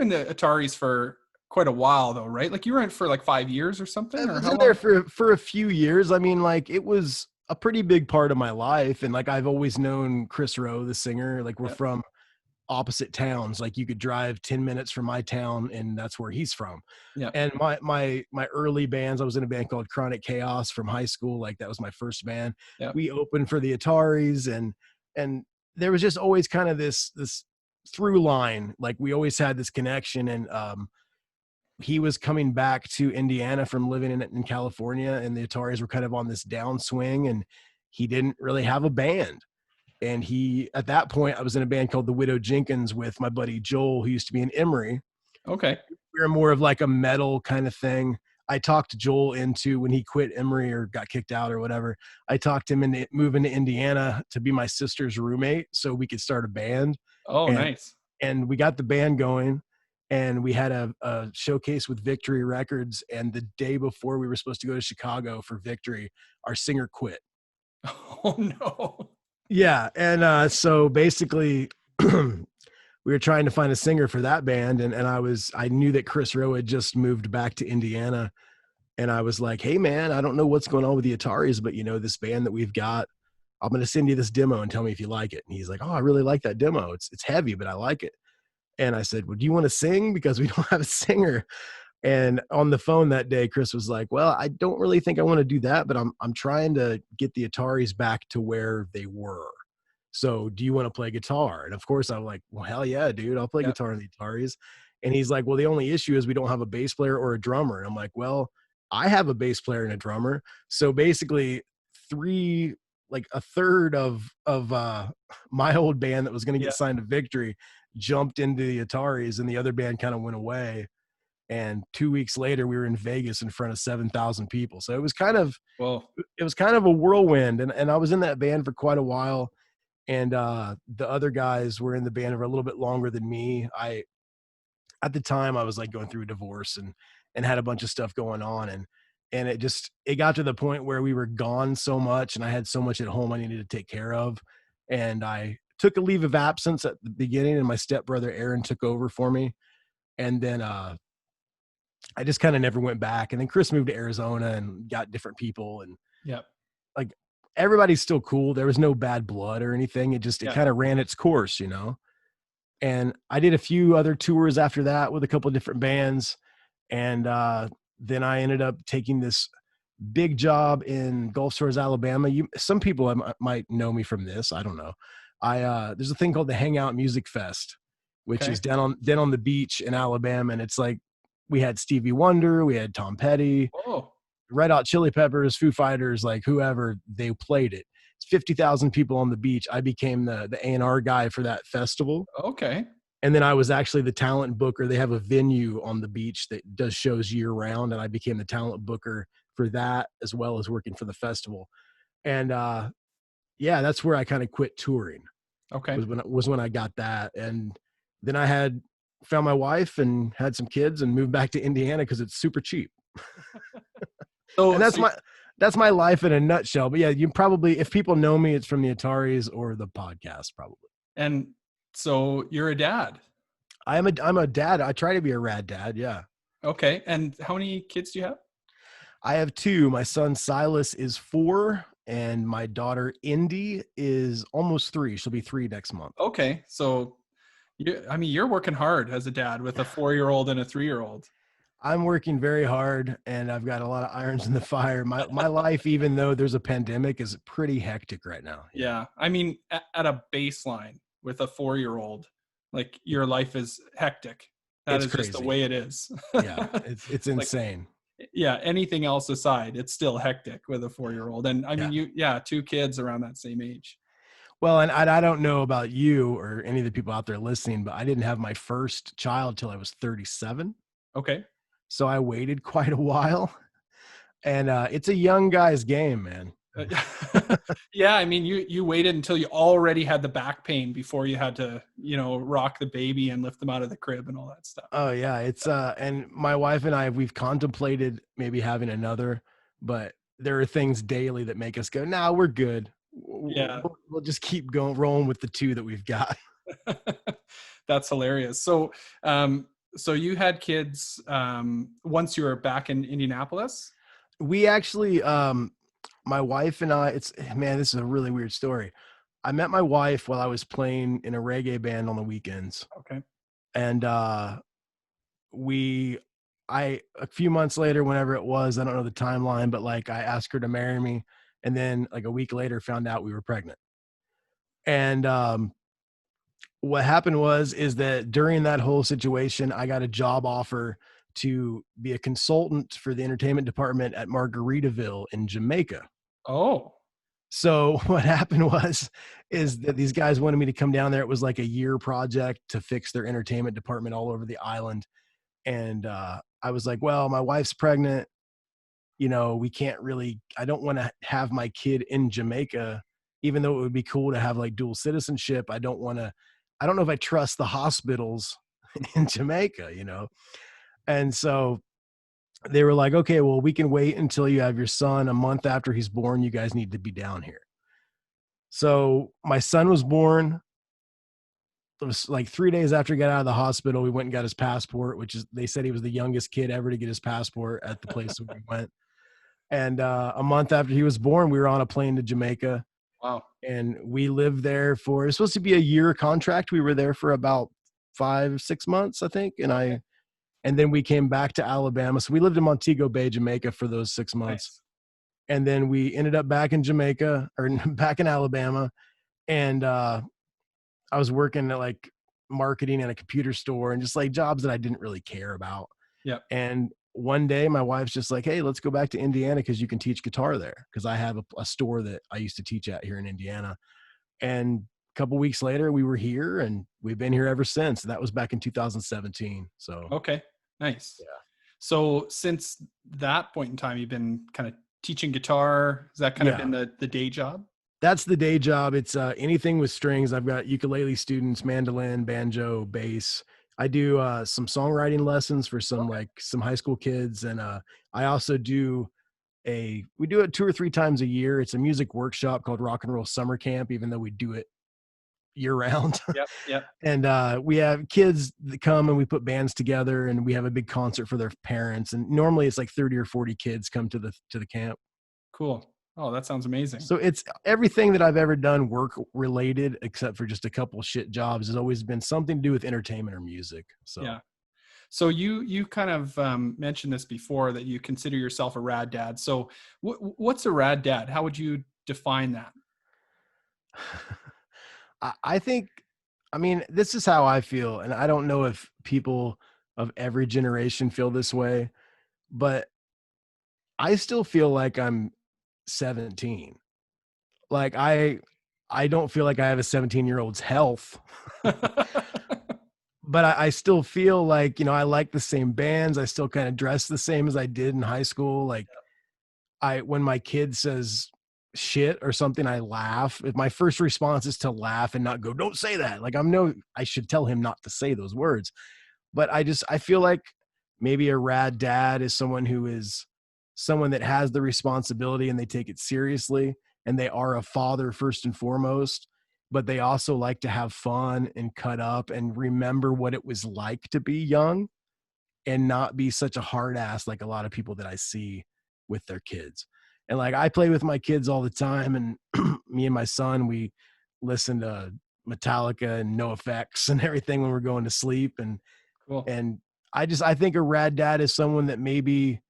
in the Ataris for quite a while though, right? Like you were in for like 5 years or something? I was in there for a few years. I mean, like it was a pretty big part of my life. And like, I've always known Chris Rowe, the singer, like we're from opposite towns. Like you could drive 10 minutes from my town and that's where he's from. Yeah. And my early bands, I was in a band called Chronic Chaos from high school. Like that was my first band. Yeah. We opened for the Ataris and there was just always kind of this through line. Like we always had this connection. And he was coming back to Indiana from living in California, and the Ataris were kind of on this downswing and he didn't really have a band. And at that point, I was in a band called the Widow Jenkins with my buddy Joel, who used to be in Emory. Okay. We were more of like a metal kind of thing. I talked Joel into, when he quit Emory or got kicked out or whatever, I talked him into moving to Indiana to be my sister's roommate so we could start a band. Oh, nice. And we got the band going, and we had a showcase with Victory Records. And the day before we were supposed to go to Chicago for Victory, our singer quit. Oh, no. Yeah. And so basically we were trying to find a singer for that band. And I knew that Chris Rowe had just moved back to Indiana. And I was like, hey man, I don't know what's going on with the Ataris, but this band that we've got, I'm going to send you this demo and tell me if you like it. And he's like, oh, I really like that demo. It's heavy, but I like it. And I said, well, do you want to sing? Because we don't have a singer. And on the phone that day, Chris was like, well, I don't really think I want to do that, but I'm trying to get the Ataris back to where they were. So do you want to play guitar? And of course I'm like, well, hell yeah, dude, I'll play guitar in the Ataris. And he's like, well, the only issue is we don't have a bass player or a drummer. And I'm like, well, I have a bass player and a drummer. So basically a third of my old band that was going to get signed to Victory jumped into the Ataris, and the other band kind of went away. And 2 weeks later, we were in Vegas in front of 7,000 people. So it was kind of a whirlwind. And I was in that band for quite a while. And the other guys were in the band for a little bit longer than me. At the time, I was like going through a divorce and had a bunch of stuff going on. And it got to the point where we were gone so much, and I had so much at home I needed to take care of. And I took a leave of absence at the beginning, and my stepbrother Aaron took over for me. And then I just kind of never went back. And then Chris moved to Arizona and got different people. And like everybody's still cool. There was no bad blood or anything. It kind of ran its course, And I did a few other tours after that with a couple of different bands. And then I ended up taking this big job in Gulf Shores, Alabama. Some people might know me from this. I don't know. There's a thing called the Hangout Music Fest, which is down on the beach in Alabama. And it's like, we had Stevie Wonder, we had Tom Petty, Red Hot Chili Peppers, Foo Fighters, like whoever, they played it. It's 50,000 people on the beach. I became the A&R guy for that festival. Okay. And then I was actually the talent booker. They have a venue on the beach that does shows year round. And I became the talent booker for that, as well as working for the festival. And yeah, that's where I kind of quit touring. Okay. Was when I got that. And then I found my wife and had some kids and moved back to Indiana because it's super cheap. And that's my life in a nutshell. But yeah, you probably, if people know me, it's from the Ataris or the podcast probably. And so you're a dad. I'm a dad. I try to be a rad dad. Yeah. Okay. And how many kids do you have? I have 2. My son Silas is 4, and my daughter Indy is almost 3. She'll be 3 next month. Okay. So you're working hard as a dad with a 4-year-old and a 3-year-old. I'm working very hard, and I've got a lot of irons in the fire. My life, even though there's a pandemic, is pretty hectic right now. Yeah. I mean, at a baseline with a 4-year-old, like your life is hectic. That is crazy. Just the way it is. Yeah. It's insane. Yeah. Anything else aside, it's still hectic with a 4-year-old. And I mean, 2 kids around that same age. Well, and I don't know about you or any of the people out there listening, but I didn't have my first child till I was 37. Okay. So I waited quite a while, and it's a young guy's game, man. Yeah. I mean, you waited until you already had the back pain before you had to, rock the baby and lift them out of the crib and all that stuff. Oh yeah. It's, and my wife and we've contemplated maybe having another, but there are things daily that make us go, nah, we're good. Yeah. We'll just keep rolling with the 2 that we've got. That's hilarious. So, so you had kids once you were back in Indianapolis? We actually, my wife and I, this is a really weird story. I met my wife while I was playing in a reggae band on the weekends. Okay. And a few months later, whenever it was, I don't know the timeline, but like I asked her to marry me. And then like a week later found out we were pregnant. And what happened is that during that whole situation, I got a job offer to be a consultant for the entertainment department at Margaritaville in Jamaica. Oh. So what happened is that these guys wanted me to come down there. It was like a year project to fix their entertainment department all over the island. And I was like, well, my wife's pregnant. We can't really, I don't want to have my kid in Jamaica, even though it would be cool to have like dual citizenship. I don't know if I trust the hospitals in Jamaica, And so they were like, okay, well, we can wait until you have your son. A month after he's born, you guys need to be down here. So my son was born. It was like 3 days after he got out of the hospital, we went and got his passport, they said he was the youngest kid ever to get his passport at the place where we went. And a month after he was born, we were on a plane to Jamaica. Wow. And we lived there it was supposed to be a year contract. We were there for about 5-6 months, I think. And then we came back to Alabama. So we lived in Montego Bay, Jamaica for those 6 months. Nice. And then we ended up back in Jamaica or back in Alabama. And I was working at like marketing at a computer store and just like jobs that I didn't really care about. Yeah. And one day my wife's just like, hey, let's go back to Indiana because you can teach guitar there. Because I have a store that I used to teach at here in Indiana. And a couple weeks later, we were here and we've been here ever since. That was back in 2017. So okay, nice. Yeah. So since that point in time, you've been kind of teaching guitar. Has that kind of been the day job? That's the day job. It's anything with strings. I've got ukulele students, mandolin, banjo, bass. I do some songwriting lessons for some high school kids. And I also we do it 2 or 3 times a year. It's a music workshop called Rock and Roll Summer Camp, even though we do it year round. Yep. And we have kids that come and we put bands together and we have a big concert for their parents. And normally it's like 30 or 40 kids come to the camp. Cool. Oh, that sounds amazing. So it's everything that I've ever done work related, except for just a couple shit jobs, has always been something to do with entertainment or music. So yeah. So you kind of mentioned this before that you consider yourself a rad dad. So what's a rad dad? How would you define that? I think I mean, this is how I feel, and I don't know if people of every generation feel this way, but I still feel like I'm 17. Like I don't feel like I have a 17-year-old's health. But I still feel like, I like the same bands. I still kind of dress the same as I did in high school. Like when my kid says shit or something, I laugh. If my first response is to laugh and not go, don't say that. Like I should tell him not to say those words. But I feel like maybe a rad dad is someone that has the responsibility and they take it seriously, and they are a father first and foremost, but they also like to have fun and cut up and remember what it was like to be young and not be such a hard ass like a lot of people that I see with their kids. And like I play with my kids all the time, and me and my son, we listen to Metallica and NoFX and everything when we're going to sleep. And Cool. and I think a rad dad is someone that maybe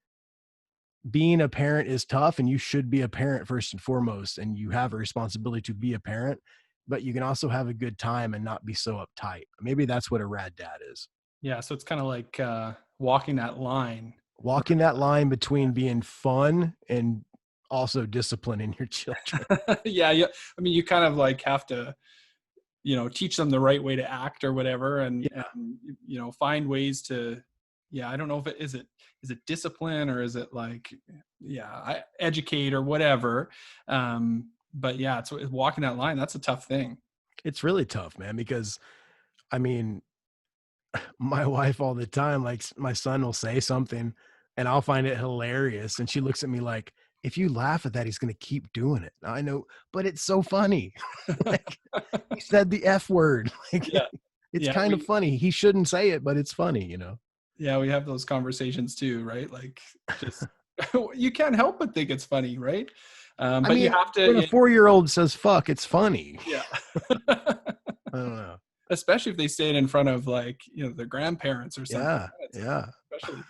being a parent is tough, and you should be a parent first and foremost, and you have a responsibility to be a parent, but you can also have a good time and not be so uptight. Maybe that's what a rad dad is. Yeah. So it's kind of like walking that line. Walking that line between being fun and also disciplining your children. Yeah. I mean, you kind of like have to, teach them the right way to act or whatever, and find ways to, I don't know if is it discipline, or is it like, I educate or whatever. But yeah, it's walking that line. That's a tough thing. It's really tough, man, because I mean, my wife all the time, like my son will say something and I'll find it hilarious. And she looks at me like, if you laugh at that, he's going to keep doing it. I know, but it's so funny. Like, he said the F word. Like, it's kind of funny. He shouldn't say it, but it's funny, Yeah, we have those conversations too, right? Like, just you can't help but think it's funny, right? But you have to. When a 4-year-old says "fuck," it's funny. Yeah. I don't know. Especially if they say it in front of like their grandparents or something. Yeah. Especially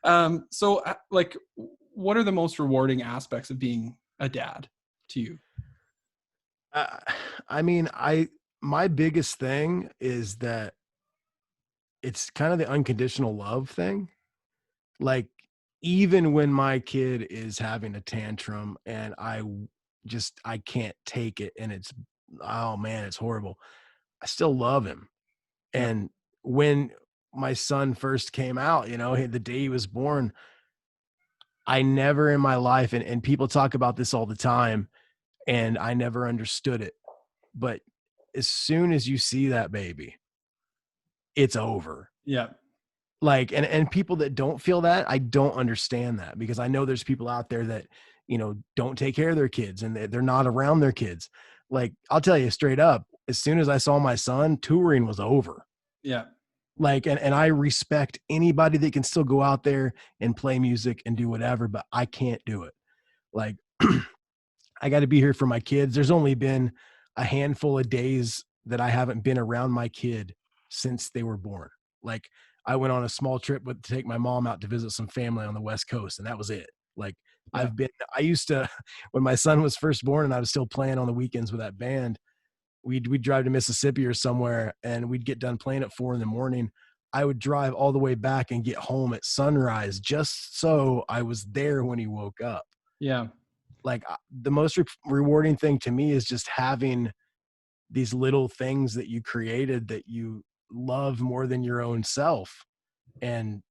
funny. So, like, what are the most rewarding aspects of being a dad to you? I mean, my biggest thing is that it's kind of the unconditional love thing. Like, even when my kid is having a tantrum and I can't take it, and oh man, it's horrible, I still love him. And when my son first came out, the day he was born, I never in my life, and people talk about this all the time, and I never understood it. But as soon as you see that baby, it's over. Yeah. Like, and people that don't feel that, I don't understand that, because I know there's people out there that, don't take care of their kids and they're not around their kids. Like, I'll tell you straight up, as soon as I saw my son, touring was over. Yeah. Like, and I respect anybody that can still go out there and play music and do whatever, but I can't do it. Like, I got to be here for my kids. There's only been a handful of days that I haven't been around my kid since they were born. Like, I went on a small trip to take my mom out to visit some family on the West Coast, and that was it. Like, I used to, when my son was first born and I was still playing on the weekends with that band, we'd drive to Mississippi or somewhere, and we'd get done playing at 4 a.m. I would drive all the way back and get home at sunrise just so I was there when he woke up. Yeah. Like, the most rewarding thing to me is just having these little things that you created that you love more than your own self, and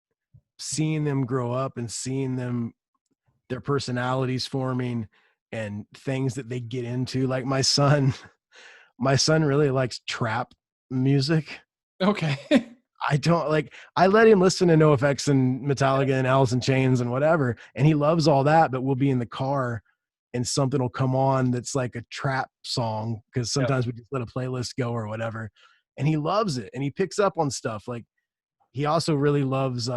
seeing them grow up and seeing their personalities forming and things that they get into. Like, my son really likes trap music. Okay. I let him listen to NoFX and Metallica and Alice in Chains and whatever, and he loves all that, but we'll be in the car and something will come on that's like a trap song, because sometimes we just let a playlist go or whatever, and he loves it and he picks up on stuff. Like, he also really loves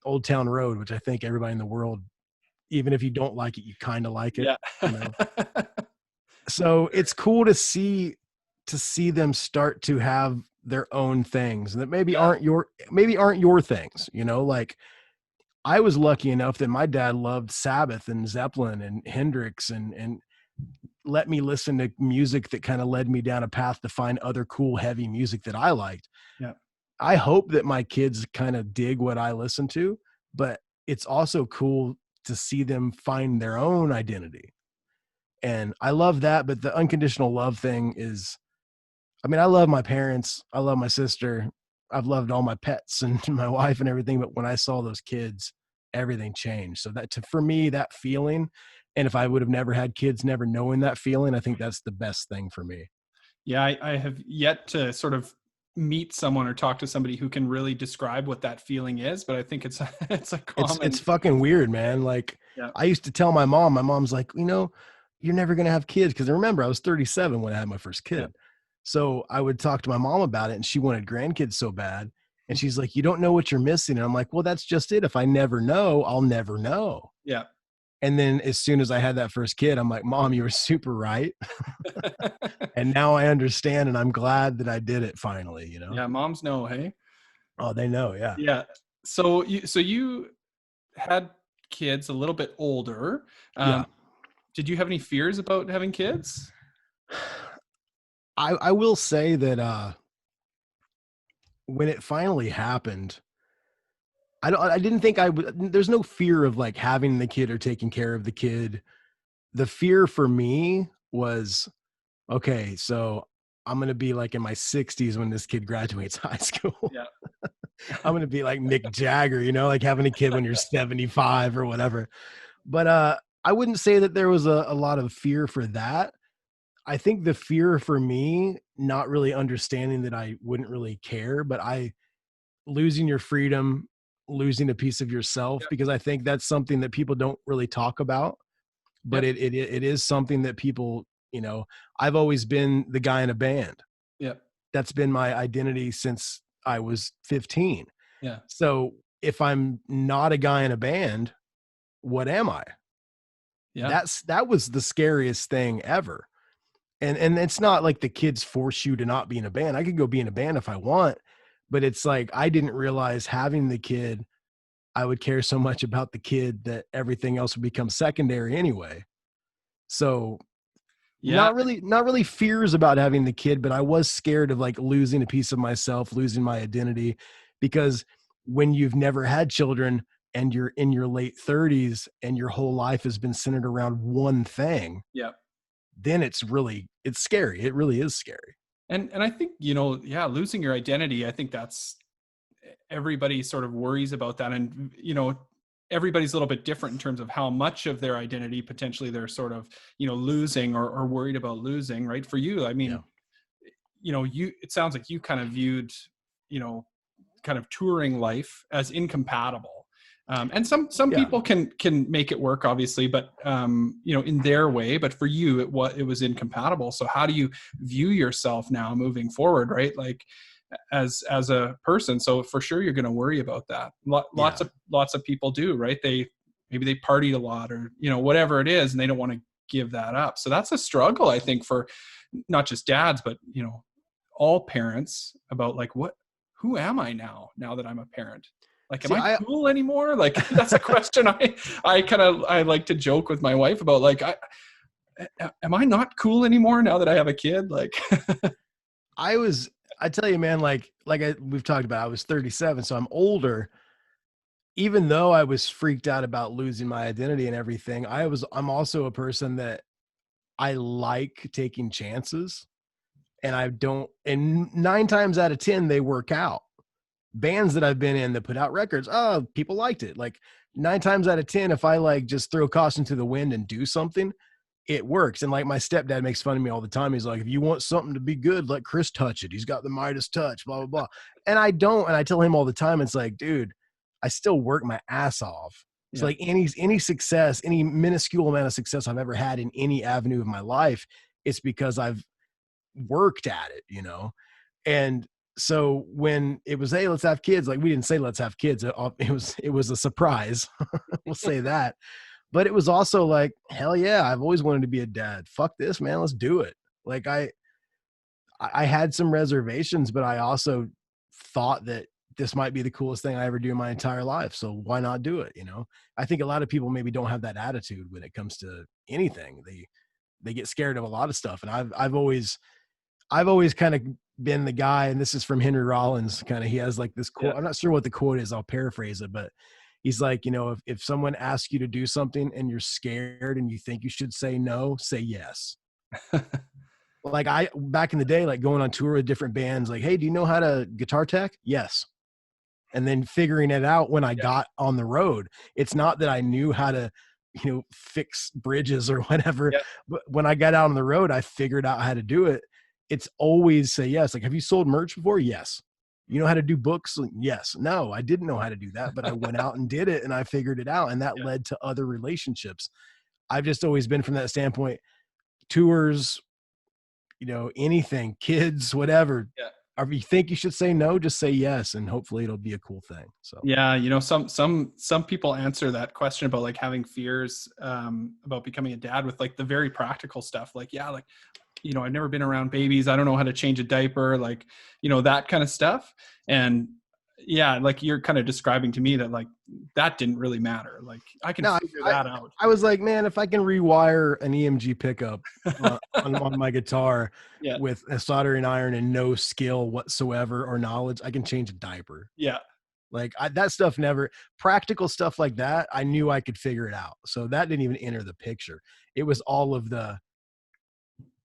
Old Town Road, which I think everybody in the world, even if you don't like it, you kind of like it. So it's cool to see them start to have their own things that maybe aren't your things. Like, I was lucky enough that my dad loved Sabbath and Zeppelin and Hendrix and let me listen to music that kind of led me down a path to find other cool, heavy music that I liked. Yeah. I hope that my kids kind of dig what I listen to, but it's also cool to see them find their own identity. And I love that. But the unconditional love thing is, I mean, I love my parents. I love my sister. I've loved all my pets and my wife and everything. But when I saw those kids, everything changed. So for me, that feeling, and if I would have never had kids, never knowing that feeling, I think that's the best thing for me. Yeah. I have yet to sort of meet someone or talk to somebody who can really describe what that feeling is, but I think it's a common. It's fucking weird, man. Like, yeah. I used to tell my mom's like, you're never going to have kids. Cause remember, I was 37 when I had my first kid. Yeah. So I would talk to my mom about it, and she wanted grandkids so bad. And she's like, you don't know what you're missing. And I'm like, well, that's just it. If I never know, I'll never know. Yeah. And then as soon as I had that first kid, I'm like, Mom, you were super right. And now I understand, and I'm glad that I did it finally, Yeah, moms know, hey? Oh, they know, yeah. Yeah. So you had kids a little bit older. Yeah. Did you have any fears about having kids? I will say that when it finally happened, I didn't think there's no fear of like having the kid or taking care of the kid. The fear for me was, okay, so I'm going to be like in my 60s when this kid graduates high school. Yeah. I'm going to be like Mick Jagger, like having a kid when you're 75 or whatever. But I wouldn't say that there was a lot of fear for that. I think the fear for me, not really understanding that I wouldn't really care, but losing your freedom, losing a piece of yourself, Yep. because I think that's something that people don't really talk about, but yep. it is something that people, I've always been the guy in a band. Yeah. That's been my identity since I was 15. Yeah. So if I'm not a guy in a band, what am I? Yeah. That was the scariest thing ever. And it's not like the kids force you to not be in a band. I could go be in a band if I want, but it's like, I didn't realize having the kid, I would care so much about the kid that everything else would become secondary anyway. So not really fears about having the kid, but I was scared of like losing a piece of myself, losing my identity, because when you've never had children and you're in your late 30s and your whole life has been centered around one thing. Yeah. Then it's scary. It really is scary. And I think, losing your identity, I think that's, everybody sort of worries about that. And, everybody's a little bit different in terms of how much of their identity potentially they're sort of, losing or worried about losing, right? For you, I mean, it sounds like you kind of viewed, kind of touring life as incompatible. And some people can make it work, obviously, but in their way. But for you, it was incompatible. So how do you view yourself now moving forward, right? Like as a person. So for sure, you're going to worry about that. Lots of people do, right? Maybe they partied a lot, or whatever it is, and they don't want to give that up. So that's a struggle, I think, for not just dads, but all parents, about like, who am I now that I'm a parent? Like, am I cool anymore? Like, that's a question I like to joke with my wife about, like, am I not cool anymore now that I have a kid? Like, I tell you, man, we've talked about, I was 37, so I'm older. Even though I was freaked out about losing my identity and everything, I'm also a person that I like taking chances, and 9 times out of 10, they work out. Bands that I've been in that put out records, people liked it. Like 9 times out of 10, if I like just throw caution to the wind and do something, it works. And like my stepdad makes fun of me all the time. He's like, if you want something to be good, let Chris touch it. He's got the Midas touch, blah, blah, blah. And I don't. And I tell him all the time, it's like, dude, I still work my ass off. It's like any success, any minuscule amount of success I've ever had in any avenue of my life, it's because I've worked at it, And so when it was, hey, let's have kids, like, we didn't say let's have kids. It was a surprise. We'll say that. But it was also like, hell yeah, I've always wanted to be a dad. Fuck this, man. Let's do it. Like I had some reservations, but I also thought that this might be the coolest thing I ever do in my entire life. So why not do it? I think a lot of people maybe don't have that attitude when it comes to anything. they get scared of a lot of stuff. And I've always kind of been the guy, and this is from Henry Rollins, kind of, he has like this quote. I'm not sure what the quote is. I'll paraphrase it, but he's like, you know, if someone asks you to do something and you're scared and you think you should say no, say yes. Like back in the day, like going on tour with different bands, like, hey, do you know how to guitar tech? Yes. And then figuring it out when I got on the road. It's not that I knew how to, you know, fix bridges or whatever, but when I got out on the road, I figured out how to do it. It's always say yes. Like, have you sold merch before? Yes. You know how to do books? Yes. No, I didn't know how to do that, but I went out and did it and I figured it out. And that led to other relationships. I've just always been from that standpoint, tours, you know, anything, kids, whatever. If you think you should say no, just say yes. And hopefully it'll be a cool thing. So, yeah. You know, some people answer that question about like having fears, about becoming a dad with like the very practical stuff. Like, like, you know, I've never been around babies. I don't know how to change a diaper, like, you know, that kind of stuff. And like you're kind of describing to me that like, that didn't really matter. Like I can figure that out. I was like, man, if I can rewire an EMG pickup on my guitar with a soldering iron and no skill whatsoever or knowledge, I can change a diaper. Yeah. Like that stuff practical stuff like that, I knew I could figure it out. So that didn't even enter the picture. It was all of the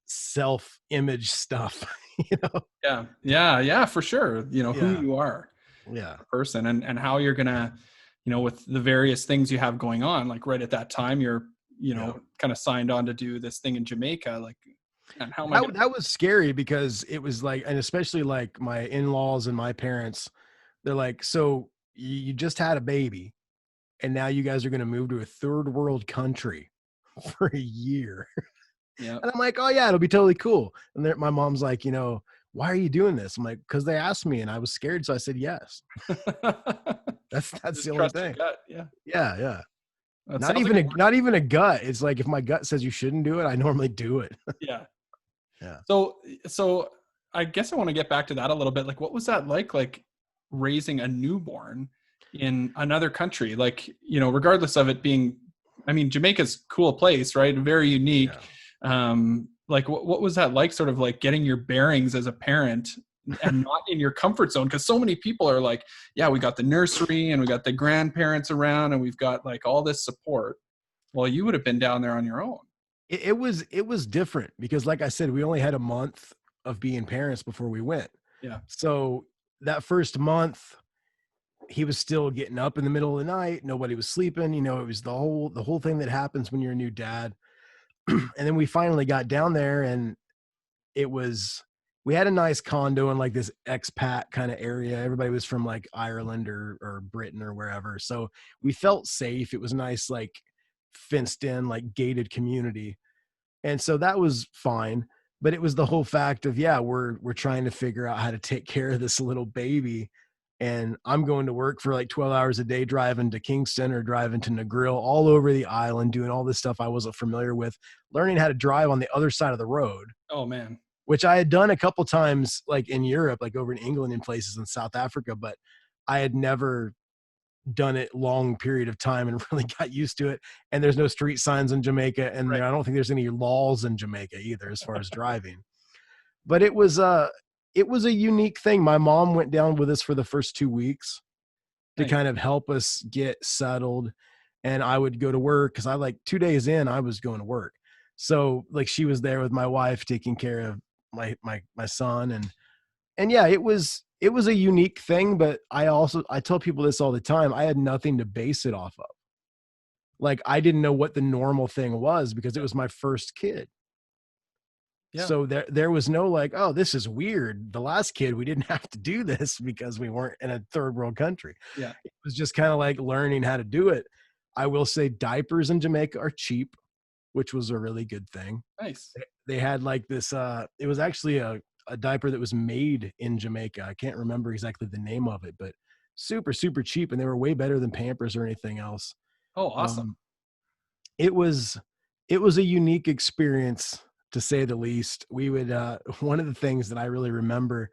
self-image stuff, you know? Yeah, for sure. You know, who you are, person, and how you're gonna, you know, with the various things you have going on. Like right at that time, you're, you know, kind of signed on to do this thing in Jamaica. Like, and how am that was scary because it was like, and especially like my in-laws and my parents, they're like, so you just had a baby and now you guys are going to move to a third world country for a year. And I'm like, oh yeah, it'll be totally cool. And my mom's like, you know, why are you doing this? I'm like, because they asked me and I was scared. So I said, yes. That's the only thing. Yeah. Not even a gut. It's like, if my gut says you shouldn't do it, I normally do it. Yeah. So I guess I want to get back to that a little bit. Like, what was that like raising a newborn in another country? Like, you know, regardless of it being, I mean, Jamaica's a cool place, right? Very unique. Like what was that like, sort of like getting your bearings as a parent and not in your comfort zone? Because so many people are like, we got the nursery and we got the grandparents around and we've got like all this support. Well, you would have been down there on your own. It was different because, like I said, we only had a month of being parents before we went. So that first month, he was still getting up in the middle of the night. Nobody was sleeping. You know, it was the whole thing that happens when you're a new dad. And then we finally got down there and we had a nice condo in like this expat kind of area. Everybody was from like Ireland or Britain or wherever. So we felt safe. It was nice, like fenced in, like gated community. And so that was fine. But it was the whole fact of, we're trying to figure out how to take care of this little baby. And I'm going to work for like 12 hours a day, driving to Kingston or driving to Negril, all over the island, doing all this stuff I wasn't familiar with, learning how to drive on the other side of the road. Oh man. Which I had done a couple times, like in Europe, like over in England and places in South Africa, but I had never done it long period of time and really got used to it. And there's no street signs in Jamaica. And I don't think there's any laws in Jamaica either, as far as driving. But it was a unique thing. My mom went down with us for the first 2 weeks to kind of help us get settled. And I would go to work because I, like, 2 days in, I was going to work. So like she was there with my wife taking care of my son. And yeah, it was a unique thing, but I tell people this all the time. I had nothing to base it off of. Like, I didn't know what the normal thing was because it was my first kid. So there was no like, oh, this is weird. The last kid, we didn't have to do this because we weren't in a third world country. It was just kind of like learning how to do it. I will say diapers in Jamaica are cheap, which was a really good thing. Nice. They had like this, it was actually a diaper that was made in Jamaica. I can't remember exactly the name of it, but super, super cheap. And they were way better than Pampers or anything else. Oh, awesome. It was a unique experience, to say the least. We would, one of the things that I really remember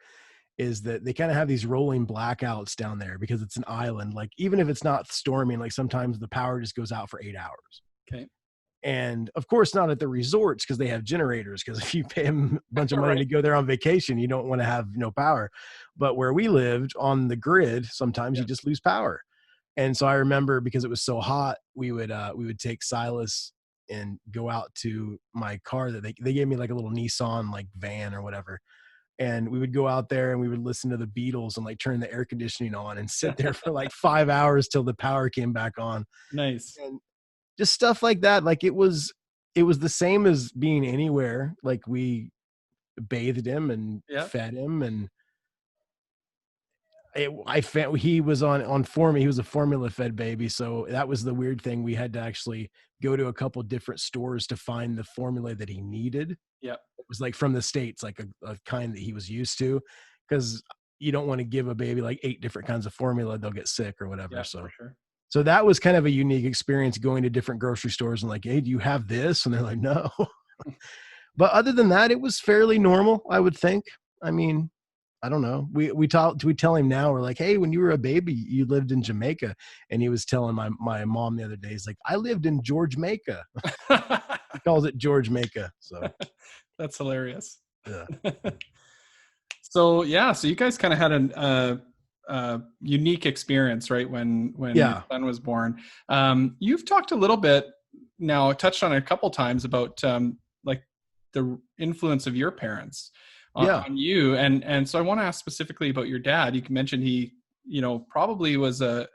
is that they kind of have these rolling blackouts down there because it's an island. Like, even if it's not storming, like sometimes the power just goes out for 8 hours. Okay. And of course, not at the resorts because they have generators. Because if you pay them a bunch of money Right. to go there on vacation, you don't want to have no power. But where we lived on the grid, sometimes you just lose power. And so I remember because it was so hot, we would take Silas and go out to my car that they gave me like a little Nissan like van or whatever. And we would go out there and we would listen to the Beatles and like turn the air conditioning on and sit there for like 5 hours till the power came back on. Nice. And just stuff like that. Like it was the same as being anywhere. Like we bathed him and fed him, and I found he was on formula. He was a formula fed baby. So that was the weird thing. We had to actually go to a couple different stores to find the formula that he needed. Yeah. It was like from the States, like a kind that he was used to, because you don't want to give a baby like 8 different kinds of formula. They'll get sick or whatever. Yeah, so for sure. So that was kind of a unique experience going to different grocery stores and like, hey, do you have this? And they're like, no. But other than that, it was fairly normal, I would think. I mean, I don't know. We tell him now, we're like, hey, when you were a baby, you lived in Jamaica. And he was telling my mom the other day, he's like, I lived in George Jamaica. He calls it George Jamaica. So that's hilarious. Yeah. So you guys kind of had unique experience, right? When your son was born. You've talked a little bit now, touched on it a couple times about like the influence of your parents on you. And so I want to ask specifically about your dad. You mentioned he, probably was a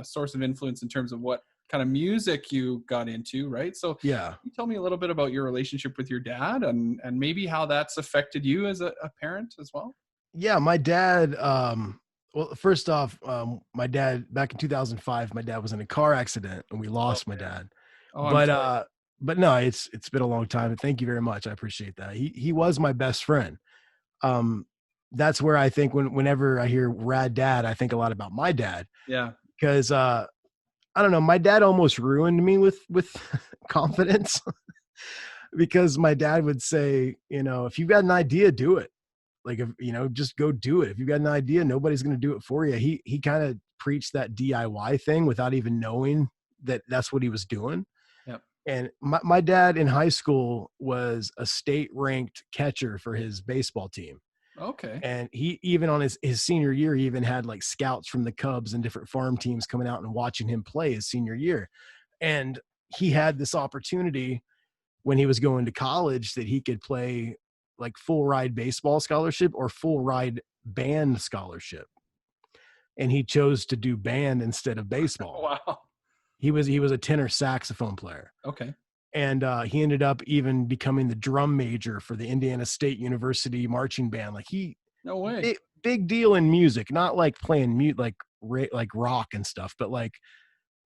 source of influence in terms of what kind of music you got into, right? So can you tell me a little bit about your relationship with your dad and maybe how that's affected you as a parent as well? Yeah, my dad, well, first off, my dad, back in 2005, my dad was in a car accident and we lost my dad. But no, it's been a long time. And thank you very much. I appreciate that. He was my best friend. That's where I think whenever I hear Rad Dad, I think a lot about my dad. Yeah. Because, I don't know, my dad almost ruined me with confidence because my dad would say, if you've got an idea, do it. Like, if, just go do it. If you've got an idea, nobody's going to do it for you. He kind of preached that DIY thing without even knowing that that's what he was doing. Yep. And my dad in high school was a state ranked catcher for his baseball team. Okay. And he even on his senior year, he even had like scouts from the Cubs and different farm teams coming out and watching him play his senior year. And he had this opportunity when he was going to college that he could play like full ride baseball scholarship or full ride band scholarship. And he chose to do band instead of baseball. Wow. He was a tenor saxophone player. Okay. And he ended up even becoming the drum major for the Indiana State University marching band. Like no way. Big deal in music, not like playing mute, like rock and stuff, but like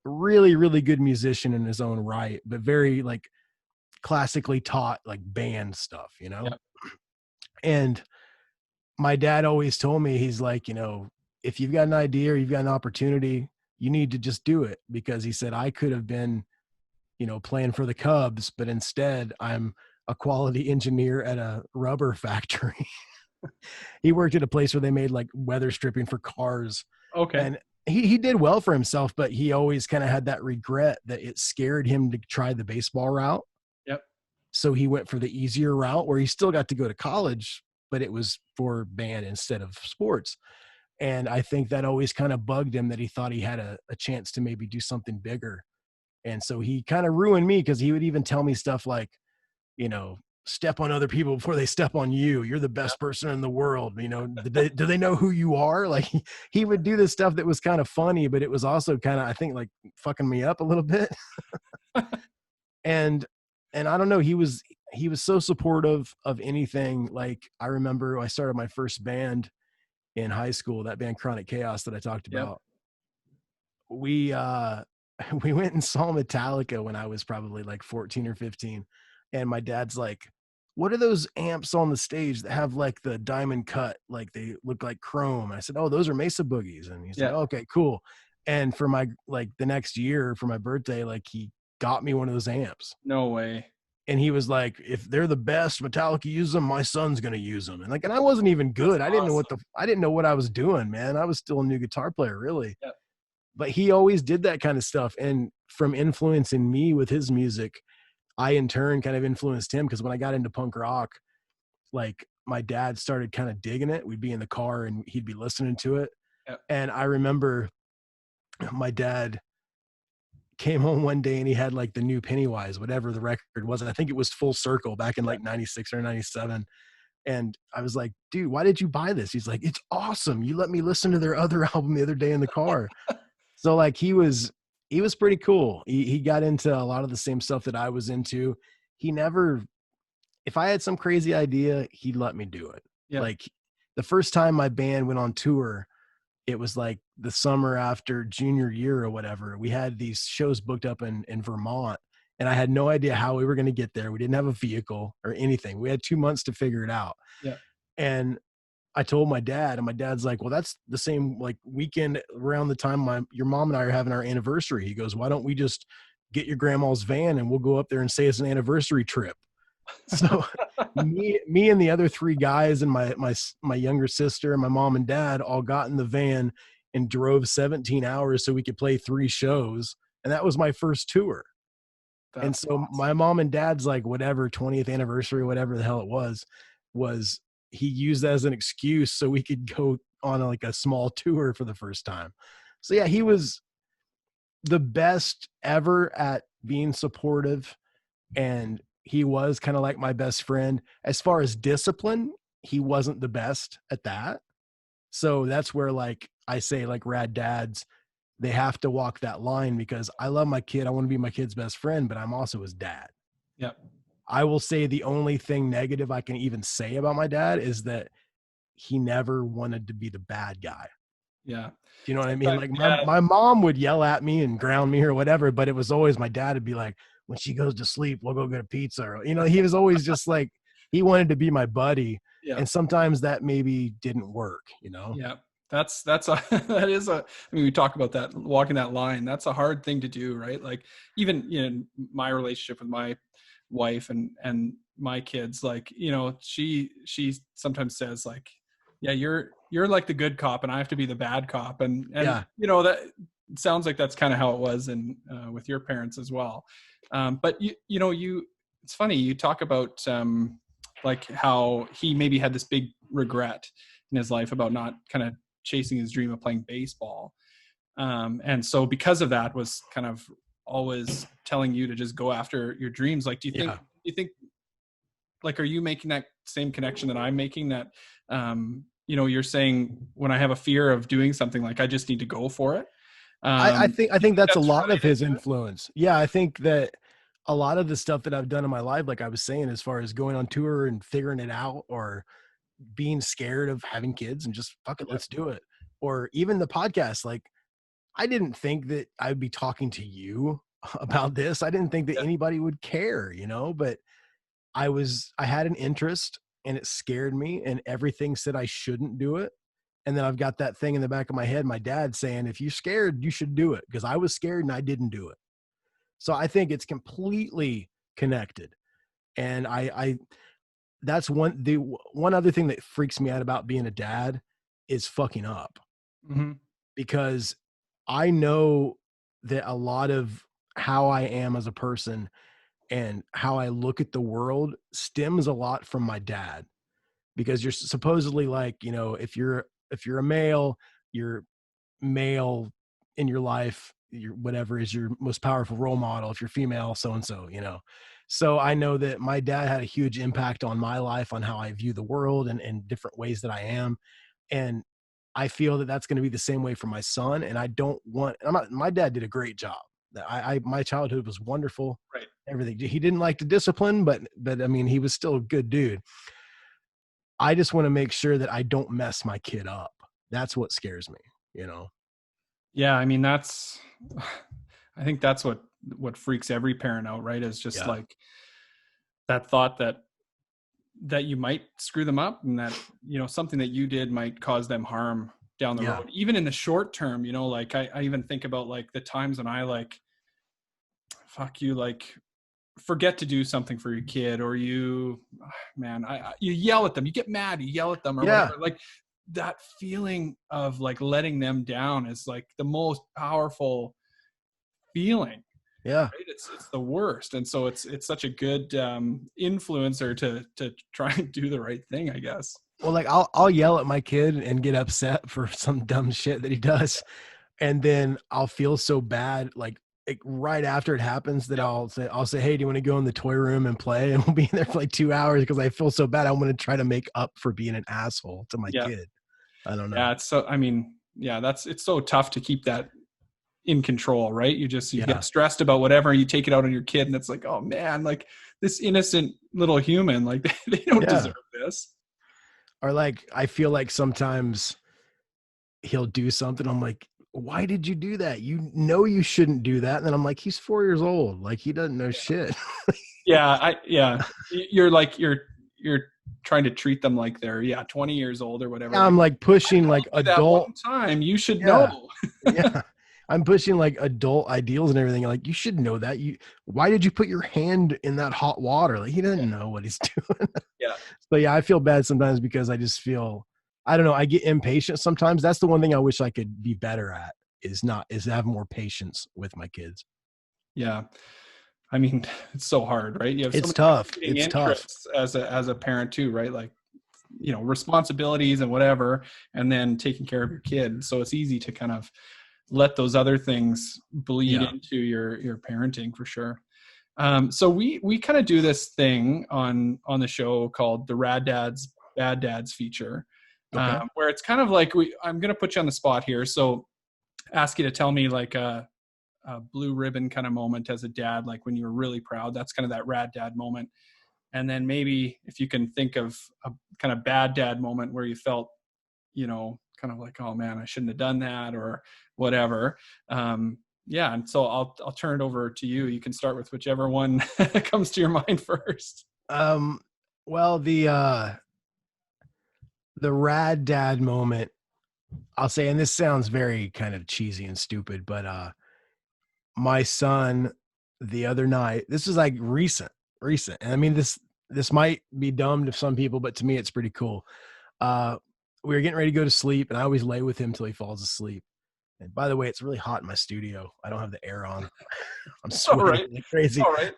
really, really good musician in his own right, but very like classically taught like band stuff, Yep. And my dad always told me, he's like, if you've got an idea or you've got an opportunity, you need to just do it. Because he said, I could have been, playing for the Cubs, but instead I'm a quality engineer at a rubber factory. He worked at a place where they made like weather stripping for cars. Okay. And he did well for himself, but he always kind of had that regret that it scared him to try the baseball route. Yep. So he went for the easier route where he still got to go to college, but it was for band instead of sports. And I think that always kind of bugged him, that he thought he had a chance to maybe do something bigger. And so he kind of ruined me, because he would even tell me stuff like, step on other people before they step on you. You're the best person in the world. Do they know who you are? Like he would do this stuff that was kind of funny, but it was also kind of, I think, like fucking me up a little bit. And I don't know, he was so supportive of anything. Like I remember I started my first band in high school, that band Chronic Chaos that I talked about. We went and saw Metallica when I was probably like 14 or 15. And my dad's like, what are those amps on the stage that have like the diamond cut? Like they look like chrome. I said, oh, those are Mesa Boogies. And he's like, okay, cool. And for my, like the next year for my birthday, like he got me one of those amps. No way. And he was like, if they're the best, Metallica uses them, my son's going to use them. And I wasn't even good. I didn't know what I was doing, man. I was still a new guitar player, really. Yep. But he always did that kind of stuff. And from influencing me with his music, I in turn kind of influenced him, because when I got into punk rock, like my dad started kind of digging it. We'd be in the car and he'd be listening to it. Yep. And I remember my dad came home one day and he had like the new Pennywise, whatever the record was. I think it was Full Circle back in like 96 or 97. And I was like, dude, why did you buy this? He's like, it's awesome. You let me listen to their other album the other day in the car. So like he was pretty cool. He got into a lot of the same stuff that I was into. He never, if I had some crazy idea, he'd let me do it. Yeah. Like the first time my band went on tour, it was like the summer after junior year or whatever. We had these shows booked up in Vermont, and I had no idea how we were going to get there. We didn't have a vehicle or anything. We had 2 months to figure it out. Yeah. And I told my dad, and my dad's like, well, that's the same like weekend around the time your mom and I are having our anniversary. He goes, why don't we just get your grandma's van and we'll go up there and say it's an anniversary trip. So me and the other 3 guys and my younger sister and my mom and dad all got in the van and drove 17 hours so we could play 3 shows. And that was my first tour. That's and so awesome. My mom and dad's like, whatever 20th anniversary, whatever the hell it was he used that as an excuse so we could go on like a small tour for the first time. So yeah, he was the best ever at being supportive, and he was kind of like my best friend. As far as discipline, he wasn't the best at that. So that's where like I say like Rad Dads, they have to walk that line, because I love my kid. I want to be my kid's best friend, but I'm also his dad. Yep. I will say the only thing negative I can even say about my dad is that he never wanted to be the bad guy. Yeah. Do you know what I mean? Like my mom would yell at me and ground me or whatever, but it was always my dad would be like, when she goes to sleep, we'll go get a pizza. Or, you know, he was always just like, he wanted to be my buddy. Yeah. And sometimes that maybe didn't work, you know? Yeah. That is I mean, we talk about that, walking that line. That's a hard thing to do, right? Like even, you know, my relationship with my wife and my kids, like, you know, she sometimes says like, yeah, you're like the good cop and I have to be the bad cop. And Yeah. you know, that sounds like that's kind of how it was in with your parents as well. But you know, it's funny, you talk about like how he maybe had this big regret in his life about not kind of chasing his dream of playing baseball. And so because of that was kind of always telling you to just go after your dreams. Like, do you think like, are you making that same connection that I'm making, that, you know, you're saying when I have a fear of doing something, like I just need to go for it? I think that's a lot of his related to it? influence. Yeah. I think that a lot of the stuff that I've done in my life, like I was saying, as far as going on tour and figuring it out, or being scared of having kids and just fuck it, let's do it. Or even the podcast, like I didn't think that I'd be talking to you about this. I didn't think that anybody would care, you know, but I had an interest and it scared me, and everything said I shouldn't do it. And then I've got that thing in the back of my head, my dad saying, if you're scared, you should do it. Because I was scared and I didn't do it. So I think it's completely connected. And that's one other thing that freaks me out about being a dad is fucking up. Mm-hmm. Because I know that a lot of how I am as a person and how I look at the world stems a lot from my dad. Because you're supposedly like, you know, if you're a male, you're male in your life, your whatever is your most powerful role model. If you're female, so-and-so, you know. So I know that my dad had a huge impact on my life, on how I view the world and different ways that I am. And I feel that that's going to be the same way for my son. And I don't want, my dad did a great job. My childhood was wonderful. Right. Everything. He didn't like the discipline, but I mean, he was still a good dude. I just want to make sure that I don't mess my kid up. That's what scares me, you know? Yeah. I mean, I think that's what freaks every parent out, right? Is just like that thought that you might screw them up, and that, you know, something that you did might cause them harm down the road, even in the short term. You know, like I even think about like the times when I like, fuck you, like forget to do something for your kid, or you yell at them, you get mad, you yell at them or whatever. Like that feeling of like letting them down is like the most powerful feeling. Yeah. Right? It's the worst. And so it's such a good influencer to try and do the right thing, I guess. Well, like I'll yell at my kid and get upset for some dumb shit that he does. And then I'll feel so bad, like right after it happens, that I'll say, hey, do you want to go in the toy room and play? And we'll be in there for like 2 hours because I feel so bad. I want to try to make up for being an asshole to my kid. I don't know. Yeah, it's so, I mean, it's so tough to keep that in control, right? You get stressed about whatever, you take it out on your kid, and it's like, oh man, like this innocent little human, like they don't deserve this. Or like, I feel like sometimes he'll do something. I'm like, why did you do that? You know, you shouldn't do that. And then I'm like, he's 4 years old. Like, he doesn't know shit. You're like, you're trying to treat them like they're 20 years old or whatever. I'm like pushing like adult time. You should know. I'm pushing like adult ideals and everything. Like, you should know that. Why did you put your hand in that hot water? Like, he doesn't know what he's doing. But I feel bad sometimes because I just feel, I don't know, I get impatient sometimes. That's the one thing I wish I could be better at, is have more patience with my kids. Yeah. I mean, it's so hard, right? You have it's tough. It's tough as a parent too, right? Like, responsibilities and whatever, and then taking care of your kid. So it's easy to kind of let those other things bleed into your parenting, for sure. So we kind of do this thing on the show called the Rad Dads, Bad Dads feature, where it's kind of like I'm going to put you on the spot here. So ask you to tell me like a blue ribbon kind of moment as a dad, like when you were really proud. That's kind of that rad dad moment. And then maybe if you can think of a kind of bad dad moment where you felt, kind of like, oh man, I shouldn't have done that or whatever. And so I'll turn it over to you. You can start with whichever one comes to your mind first. Well, the rad dad moment, I'll say, and this sounds very kind of cheesy and stupid, but my son the other night, this is like recent. And I mean, this might be dumb to some people, but to me, it's pretty cool. We were getting ready to go to sleep, and I always lay with him till he falls asleep. And by the way, it's really hot in my studio. I don't have the air on. I'm sweating like crazy. All right.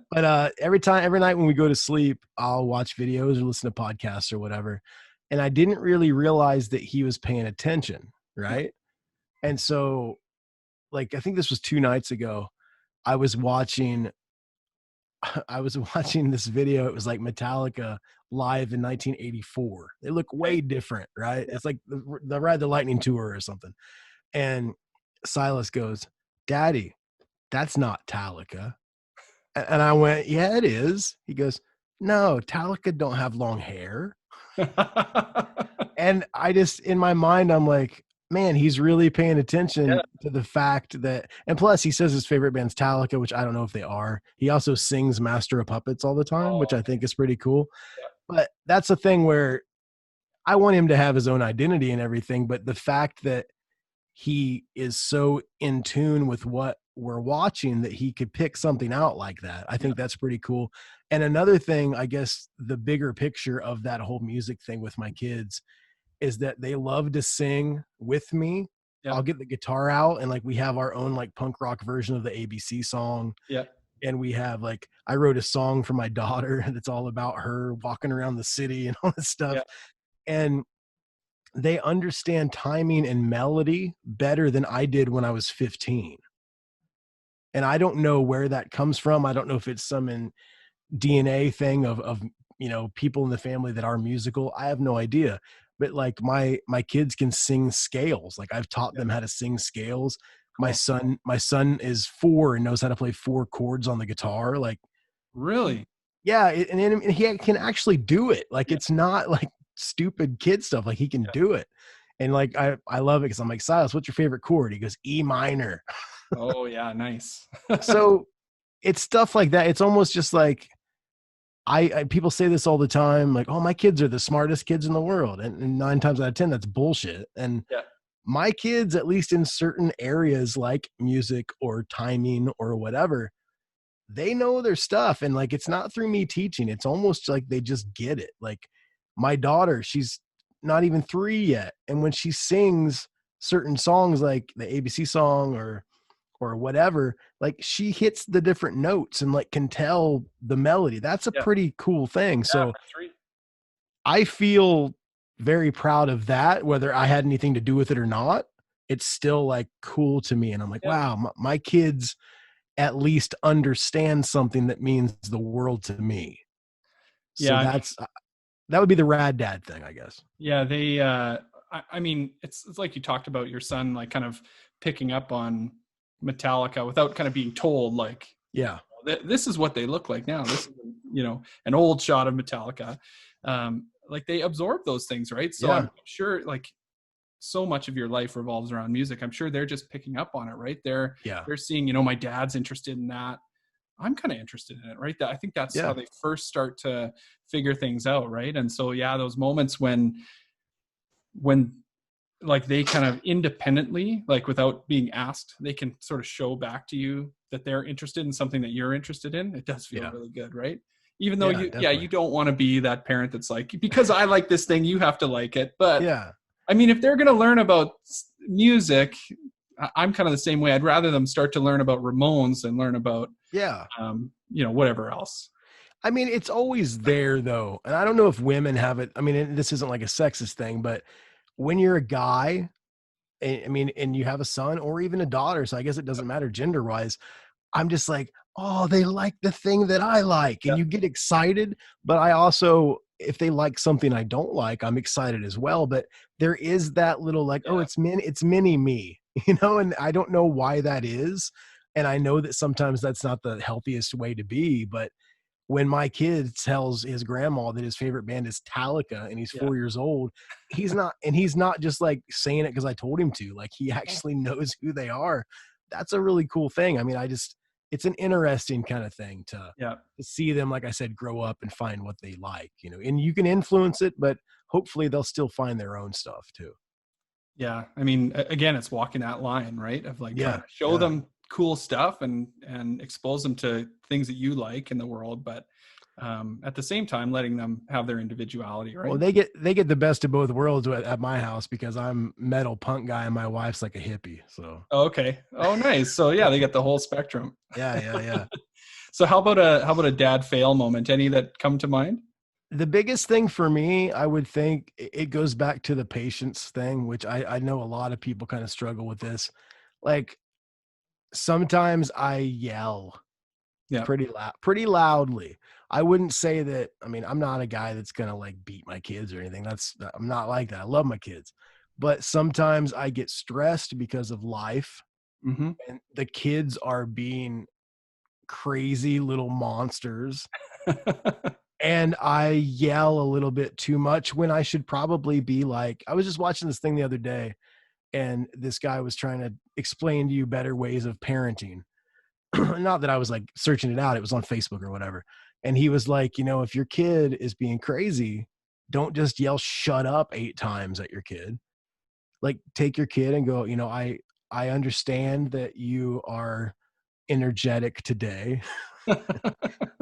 But every night when we go to sleep, I'll watch videos or listen to podcasts or whatever. And I didn't really realize that he was paying attention. Right. And so, like, I think this was 2 nights ago, I was watching this video. It was like Metallica live in 1984. They look way different, right? It's like the Ride the Lightning tour or something. And Silas goes, "Daddy, that's not Metallica." And I went, "Yeah, it is." He goes, "No, Metallica don't have long hair." And I just, in my mind, I'm like, man, he's really paying attention to the fact that, and plus he says his favorite band's Metallica, which I don't know if they are. He also sings Master of Puppets all the time, which I think is pretty cool. But that's a thing where I want him to have his own identity and everything. But the fact that he is so in tune with what we're watching that he could pick something out like that, I think that's pretty cool. And another thing, I guess the bigger picture of that whole music thing with my kids is that they love to sing with me. I'll get the guitar out, and like we have our own like punk rock version of the ABC song. And we have like, I wrote a song for my daughter that's all about her walking around the city and all this stuff. And they understand timing and melody better than I did when I was 15. And I don't know where that comes from. I don't know if it's some DNA thing of people in the family that are musical. I have no idea. But like my kids can sing scales. Like I've taught them how to sing scales. My son is 4 and knows how to play 4 chords on the guitar. Like, really? Yeah. And he can actually do it. Like, it's not like stupid kid stuff. Like, he can do it. And like, I love it because I'm like, Silas, what's your favorite chord? He goes, E minor. Oh yeah. Nice. So it's stuff like that. It's almost just like, I people say this all the time, like, oh, my kids are the smartest kids in the world. And 9 times out of 10, that's bullshit. And my kids, at least in certain areas like music or timing or whatever, they know their stuff. And like, it's not through me teaching. It's almost like they just get it. Like my daughter, she's not even 3 yet. And when she sings certain songs, like the ABC song or or whatever, like she hits the different notes and like can tell the melody. That's a pretty cool thing. So I feel very proud of that, whether I had anything to do with it or not. It's still like cool to me. And I'm like, wow, my kids at least understand something that means the world to me. So that would be the rad dad thing, I guess. Yeah. They, I mean, it's like you talked about your son, like kind of picking up on Metallica without kind of being told, like, this is what they look like now. This is, an old shot of Metallica. Like they absorb those things, right? So I'm sure like so much of your life revolves around music. I'm sure they're just picking up on it, right? They're seeing, my dad's interested in that. I'm kind of interested in it, right? I think that's how they first start to figure things out, right? And so, those moments when like they kind of independently, like without being asked, they can sort of show back to you that they're interested in something that you're interested in. It does feel really good, right? Even though you don't want to be that parent that's like, because I like this thing, you have to like it. But I mean, if they're going to learn about music, I'm kind of the same way. I'd rather them start to learn about Ramones than learn about, whatever else. I mean, it's always there though. And I don't know if women have it. I mean, this isn't like a sexist thing, but when you're a guy, I mean, and you have a son or even a daughter, so I guess it doesn't matter gender wise. I'm just like, oh, they like the thing that I like. And you get excited. But I also, if they like something I don't like, I'm excited as well. But there is that little like, oh, it's mini me, and I don't know why that is. And I know that sometimes that's not the healthiest way to be. But when my kid tells his grandma that his favorite band is Metallica and he's 4 years old, he's not just like saying it because I told him to. Like he actually knows who they are. That's a really cool thing. I mean, it's an interesting kind of thing to see them, like I said, grow up and find what they like, and you can influence it, but hopefully they'll still find their own stuff too. Yeah. I mean, again, it's walking that line, right? Of like, trying to show them cool stuff and expose them to things that you like in the world, but at the same time letting them have their individuality, right? Well, they get the best of both worlds at my house because I'm metal punk guy and my wife's like a hippie. So okay. Oh, nice. So they get the whole spectrum. Yeah. So how about a dad fail moment? Any that come to mind? The biggest thing for me, I would think it goes back to the patience thing, which I know a lot of people kind of struggle with this. Like sometimes I yell pretty loudly. I wouldn't say that. I mean, I'm not a guy that's going to like beat my kids or anything. I'm not like that. I love my kids, but sometimes I get stressed because of life and the kids are being crazy little monsters. And I yell a little bit too much when I should probably be like, I was just watching this thing the other day and this guy was trying to explain to you better ways of parenting. Not that I was like searching it out. It was on Facebook or whatever. And he was like, if your kid is being crazy, don't just yell shut up 8 times at your kid. Like take your kid and go, I understand that you are energetic today.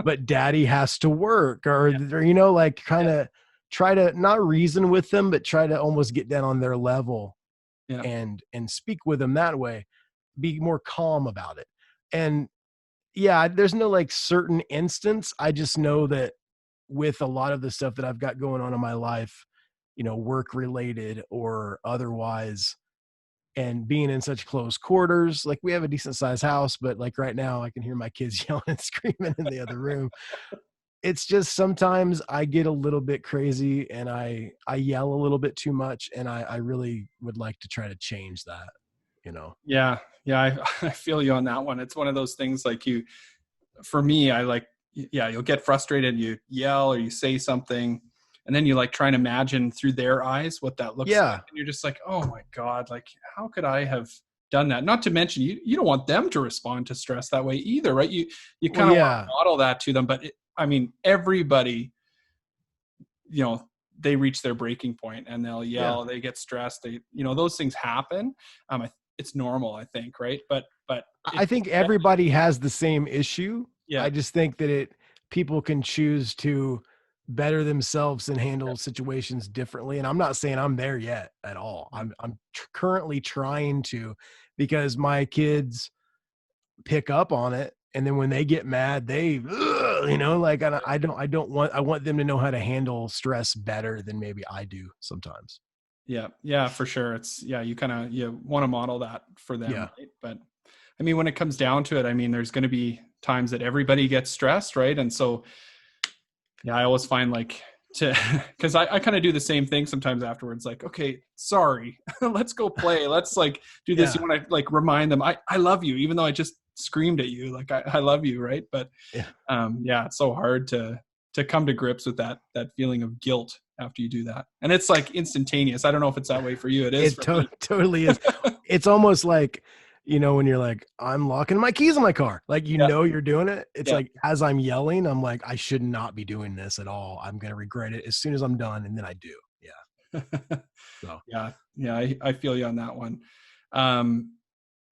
But daddy has to work or like kind of try to not reason with them, but try to almost get down on their level and speak with them that way, be more calm about it. And there's no like certain instance. I just know that with a lot of the stuff that I've got going on in my life, work related or otherwise, and being in such close quarters, like we have a decent sized house, but like right now I can hear my kids yelling and screaming in the other room. It's just sometimes I get a little bit crazy and I yell a little bit too much. And I really would like to try to change that, Yeah. I feel you on that one. It's one of those things like for me, I like, you'll get frustrated, you yell or you say something. And then you like try and imagine through their eyes what that looks like. And you're just like, oh my God, like how could I have done that? Not to mention you don't want them to respond to stress that way either, right? You kind of want to model that to them. But everybody, they reach their breaking point and they'll yell, they get stressed. Those things happen. It's normal, I think. Right. But I think everybody has the same issue. Yeah. I just think that people can choose to better themselves and handle situations differently. And I'm not saying I'm there yet at all. I'm currently trying to, because my kids pick up on it. And then when they get mad, they, like, I want them to know how to handle stress better than maybe I do sometimes. Yeah, for sure. It's you want to model that for them. Yeah. Right? But I mean, when it comes down to it, I mean, there's going to be times that everybody gets stressed. Right. And so, yeah, I always find because I kind of do the same thing sometimes afterwards, like, okay, sorry, let's go play. Let's like do this. You want to like remind them, I love you, even though I just screamed at you. Like, I love you. Right. But it's so hard to come to grips with that feeling of guilt after you do that. And it's like instantaneous. I don't know if it's that way for you. It is. It totally is. It's almost like, when you're like, I'm locking my keys in my car, like, you're doing it. It's like, as I'm yelling, I'm like, I should not be doing this at all. I'm going to regret it as soon as I'm done. And then I do. Yeah. So. Yeah. I feel you on that one.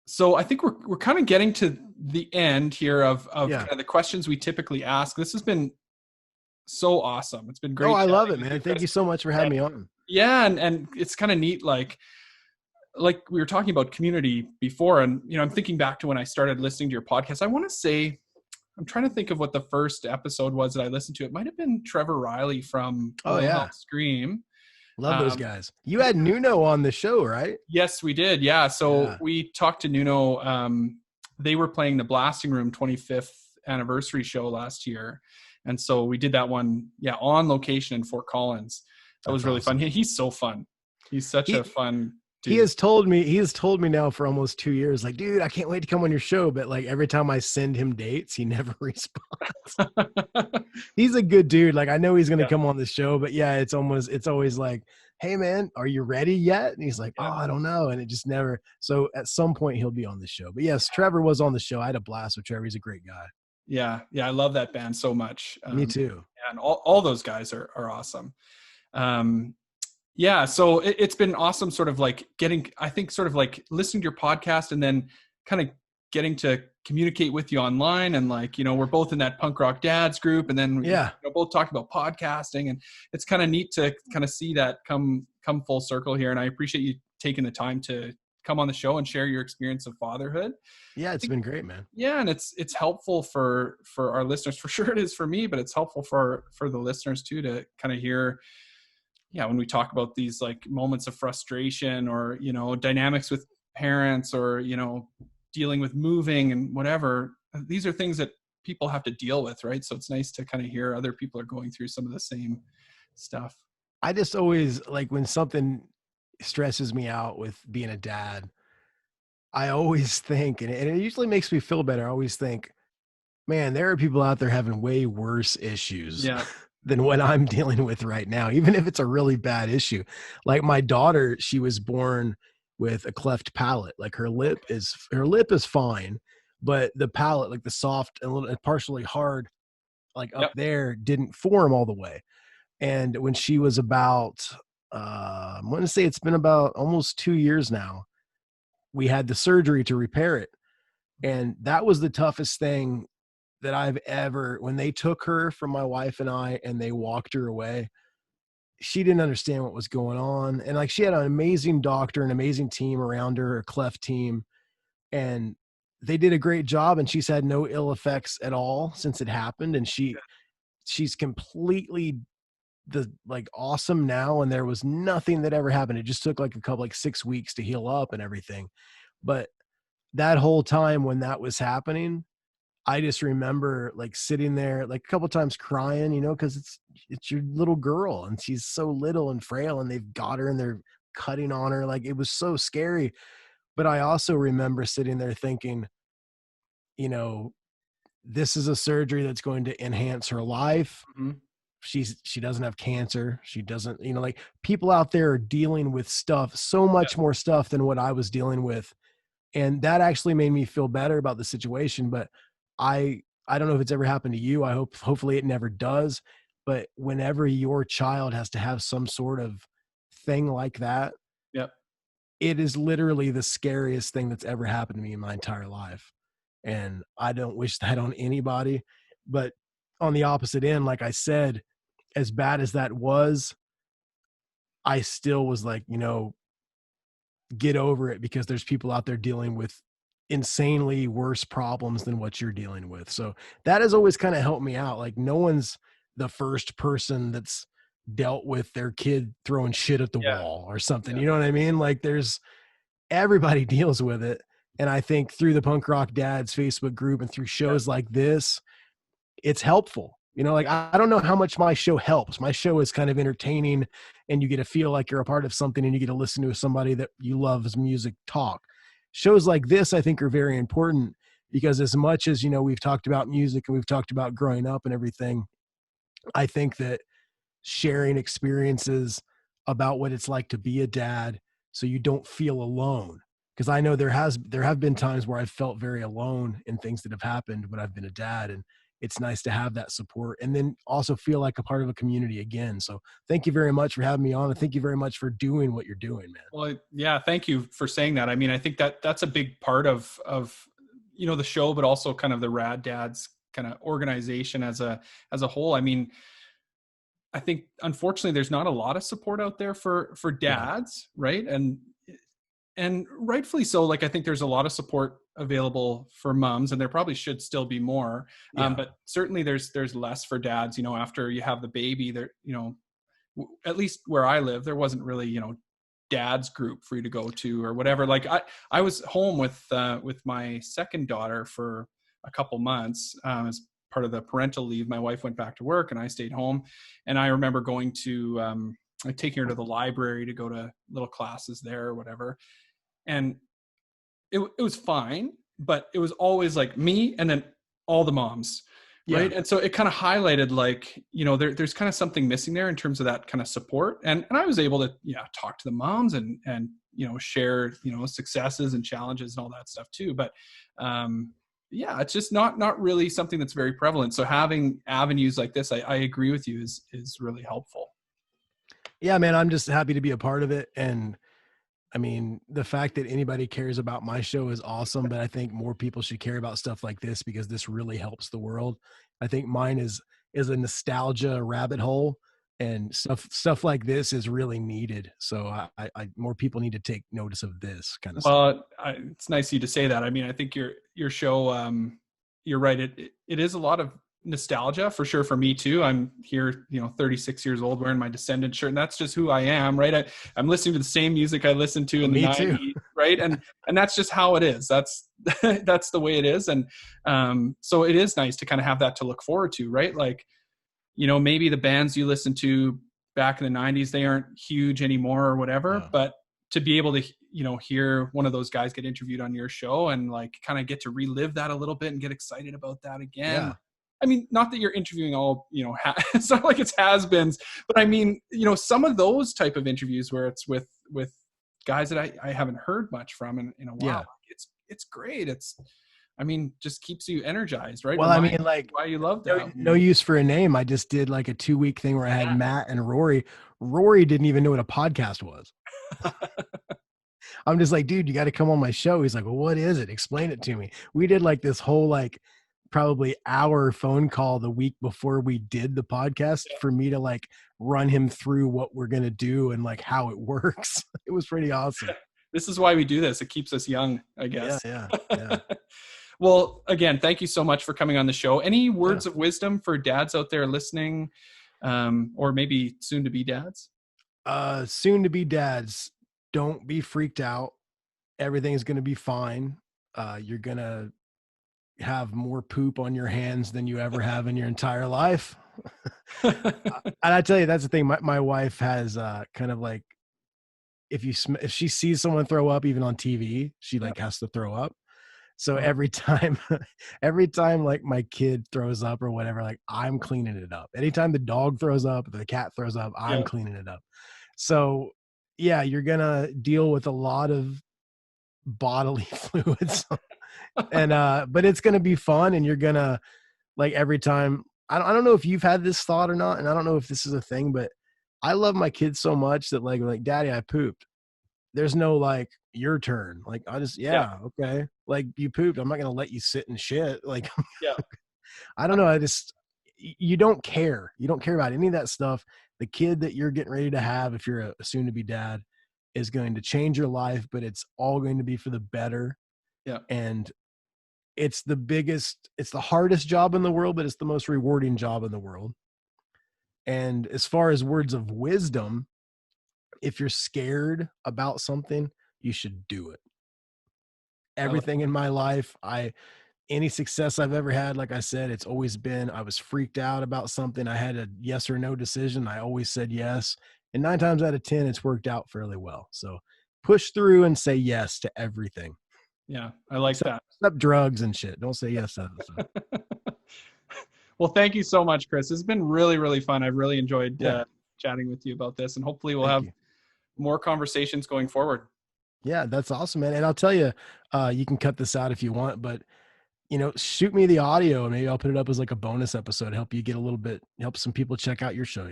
So I think we're kind of getting to the end here of kind of the questions we typically ask. This has been so awesome. It's been great. Oh, I love it, man. Thank you so much for having me on. Yeah. And it's kind of neat. Like we were talking about community before, and, I'm thinking back to when I started listening to your podcast. I want to say, I'm trying to think of what the first episode was that I listened to. It might've been Trevor Riley from Scream. Love those guys. You had Nuno on the show, right? Yes, we did. Yeah. So we talked to Nuno. They were playing the Blasting Room 25th anniversary show last year. And so we did that one, on location in Fort Collins. That was really fun. He's so fun. He's such a fun dude. He has told me now for almost 2 years, like, dude, I can't wait to come on your show. But like every time I send him dates, he never responds. He's a good dude. Like, I know he's going to come on the show, but it's always like, hey man, are you ready yet? And he's like, oh, I don't know. And it just never. So at some point he'll be on the show. But yes, Trevor was on the show. I had a blast with Trevor. He's a great guy. Yeah. I love that band so much. Me too. And all those guys are awesome. So it's been awesome sort of like listening to your podcast and then kind of getting to communicate with you online. And like, we're both in that Punk Rock Dads group, and then both talking about podcasting, and it's kind of neat to kind of see that come full circle here. And I appreciate you taking the time to come on the show and share your experience of fatherhood. Yeah, it's been great, man. Yeah, and it's helpful for our listeners. For sure it is for me, but it's helpful for the listeners too, to kind of hear when we talk about these like moments of frustration or, dynamics with parents or, dealing with moving and whatever, these are things that people have to deal with. Right. So it's nice to kind of hear other people are going through some of the same stuff. I just always like when something stresses me out with being a dad, I always think, and it usually makes me feel better. I always think, man, there are people out there having way worse issues than what I'm dealing with right now, even if it's a really bad issue. Like my daughter, she was born with a cleft palate. Like her lip is fine, but the palate, like the soft and a little partially hard, like up there, didn't form all the way. And when she was about, I'm going to say it's been about almost 2 years now, we had the surgery to repair it. And that was the toughest thing that I've ever, when they took her from my wife and I, and they walked her away, she didn't understand what was going on. And like, she had an amazing doctor, an amazing team around her, a cleft team, and they did a great job. And she's had no ill effects at all since it happened. And she's completely awesome now. And there was nothing that ever happened. It just took like 6 weeks to heal up and everything. But that whole time when that was happening, I just remember like sitting there like a couple of times crying, cause it's your little girl and she's so little and frail and they've got her and they're cutting on her. Like it was so scary. But I also remember sitting there thinking, this is a surgery that's going to enhance her life. Mm-hmm. She doesn't have cancer. She doesn't, like people out there are dealing with stuff, so much more stuff than what I was dealing with. And that actually made me feel better about the situation. But I don't know if it's ever happened to you. Hopefully it never does. But whenever your child has to have some sort of thing like that, it is literally the scariest thing that's ever happened to me in my entire life. And I don't wish that on anybody. But on the opposite end, like I said, as bad as that was, I still was like, get over it, because there's people out there dealing with insanely worse problems than what you're dealing with. So that has always kind of helped me out. Like no one's the first person that's dealt with their kid throwing shit at the wall or something. You know what I mean? Like everybody deals with it. And I think through the Punk Rock Dads Facebook group and through shows like this, it's helpful. You know, like I don't know how much my show helps. My show is kind of entertaining and you get to feel like you're a part of something and you get to listen to somebody that you love's music talk. Shows like this, I think, are very important because as much as, you know, we've talked about music and we've talked about growing up and everything, I think that sharing experiences about what it's like to be a dad so you don't feel alone. Because I know there have been times where I've felt very alone in things that have happened when I've been a dad, and it's nice to have that support and then also feel like a part of a community again. So thank you very much for having me on, and thank you very much for doing what you're doing, man. Well, yeah, thank you for saying that. I mean, I think that's a big part of you know, the show, but also kind of the Rad Dads kind of organization as a whole. I mean, I think unfortunately there's not a lot of support out there for dads, right? And rightfully so. Like I think there's a lot of support available for moms, and there probably should still be more. But certainly there's less for dads. You know, after you have the baby, there, you know, at least where I live, there wasn't really, you know, dad's group for you to go to or whatever. Like I was home with my second daughter for a couple months as part of the parental leave. My wife went back to work and I stayed home, and I remember going to taking her to the library to go to little classes there or whatever. And it was fine, but it was always like me and then all the moms. Right. And so it kind of highlighted, like, you know, there's kind of something missing there in terms of that kind of support. And I was able to, talk to the moms and, you know, share, you know, successes and challenges and all that stuff too. But, it's just not really something that's very prevalent. So having avenues like this, I agree with you, is really helpful. Yeah, man, I'm just happy to be a part of it. And I mean, the fact that anybody cares about my show is awesome, but I think more people should care about stuff like this because this really helps the world. I think mine is a nostalgia rabbit hole, and stuff like this is really needed. So I more people need to take notice of this kind of stuff. Well, it's nice of you to say that. I mean, I think your show, you're right. It is a lot of nostalgia for sure for me too. I'm here, you know, 36 years old wearing my Descendant shirt, and that's just who I am, right? I'm listening to the same music I listened to in the 90s, right? And that's just how it is. That's the way it is. And so it is nice to kind of have that to look forward to, right? Like, you know, maybe the bands you listened to back in the 90s, they aren't huge anymore or whatever, but to be able to, you know, hear one of those guys get interviewed on your show and like kind of get to relive that a little bit and get excited about that again. Yeah. I mean, not that you're interviewing all, you know, it's not like it's has-beens, but I mean, you know, some of those type of interviews where it's with guys that I haven't heard much from in a while, it's great. I mean, just keeps you energized, right? Well, I mean, like, why you love that. No use for a name. I just did like a 2-week thing where I had Matt and Rory. Rory didn't even know what a podcast was. I'm just like, dude, you got to come on my show. He's like, well, what is it? Explain it to me. We did like this whole, like, probably hour phone call the week before we did the podcast for me to like run him through what we're going to do and like how it works. It was pretty awesome. This is why we do this. It keeps us young, I guess. Yeah. Well, again, thank you so much for coming on the show. Any words of wisdom for dads out there listening, or maybe soon to be dads? Soon to be dads, don't be freaked out. Everything is going to be fine. You're going to have more poop on your hands than you ever have in your entire life. And I tell you, that's the thing. My wife has kind of like, if she sees someone throw up, even on TV, she like has to throw up. So every time like my kid throws up or whatever, like I'm cleaning it up. Anytime the dog throws up, the cat throws up, I'm cleaning it up. So yeah, you're gonna deal with a lot of bodily fluids. And but it's gonna be fun, and you're gonna, like, every time, I don't know if you've had this thought or not, and I don't know if this is a thing, but I love my kids so much that like Daddy, I pooped. There's no like your turn. Like I just okay. Like you pooped. I'm not gonna let you sit and shit. Like I don't know. You don't care. You don't care about any of that stuff. The kid that you're getting ready to have, if you're a soon to be dad, is going to change your life, but it's all going to be for the better. Yeah. And it's the hardest job in the world, but it's the most rewarding job in the world. And as far as words of wisdom, if you're scared about something, you should do it. Everything in my life, any success I've ever had, like I said, it's always been, I was freaked out about something. I had a yes or no decision. I always said yes. And 9 times out of 10, it's worked out fairly well. So push through and say yes to everything. Yeah. I like that. Except drugs and shit. Don't say yes to other stuff. Well, thank you so much, Chris. It's been really, really fun. I've really enjoyed chatting with you about this, and hopefully we'll have more conversations going forward. Yeah, that's awesome, man. And I'll tell you, you can cut this out if you want, but shoot me the audio and maybe I'll put it up as like a bonus episode, help you get help some people check out your show,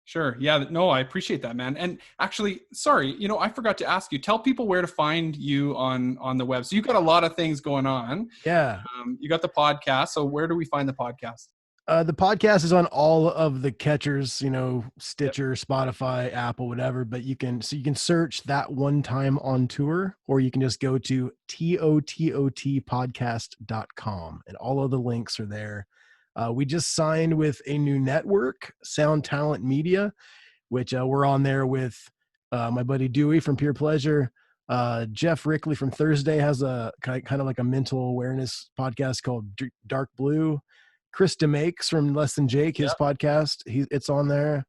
Sure. Yeah. No, I appreciate that, man. And actually, sorry, I forgot to ask you, tell people where to find you on the web. So you've got a lot of things going on. Yeah. You got the podcast. So where do we find the podcast? The podcast is on all of the catchers, Stitcher, Spotify, Apple, whatever, but you can search That One Time on Tour, or you can just go to tototpodcast.com and all of the links are there. We just signed with a new network, Sound Talent Media, which we're on there with my buddy Dewey from Pure Pleasure. Jeff Rickley from Thursday has a kind of like a mental awareness podcast called Dark Blue. Chris DeMakes from Less Than Jake, his podcast, it's on there.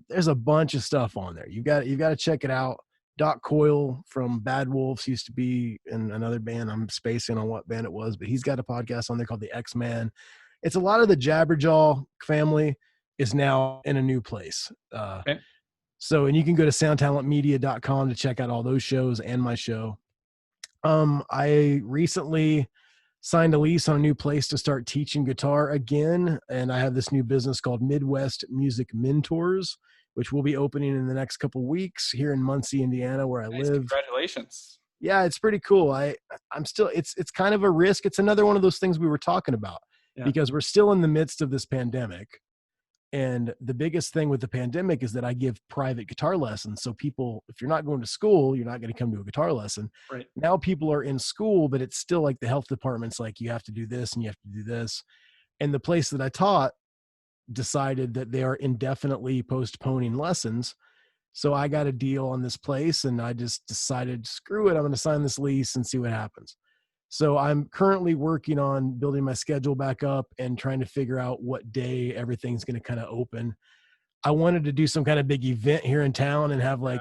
There's a bunch of stuff on there. You've got to check it out. Doc Coyle from Bad Wolves used to be in another band. I'm spacing on what band it was, but he's got a podcast on there called The X-Man. It's a lot of the Jabberjaw family is now in a new place. So, and you can go to soundtalentmedia.com to check out all those shows and my show. I recently signed a lease on a new place to start teaching guitar again. And I have this new business called Midwest Music Mentors, which will be opening in the next couple of weeks here in Muncie, Indiana, where I live. Congratulations. Yeah, it's pretty cool. I'm still, it's kind of a risk. It's another one of those things we were talking about because we're still in the midst of this pandemic. And the biggest thing with the pandemic is that I give private guitar lessons. So people, if you're not going to school, you're not going to come to a guitar lesson. Right. Now people are in school, but it's still like the health department's like, you have to do this and you have to do this. And the place that I taught decided that they are indefinitely postponing lessons. So I got a deal on this place and I just decided, screw it, I'm going to sign this lease and see what happens. So I'm currently working on building my schedule back up and trying to figure out what day everything's going to kind of open. I wanted to do some kind of big event here in town and have like,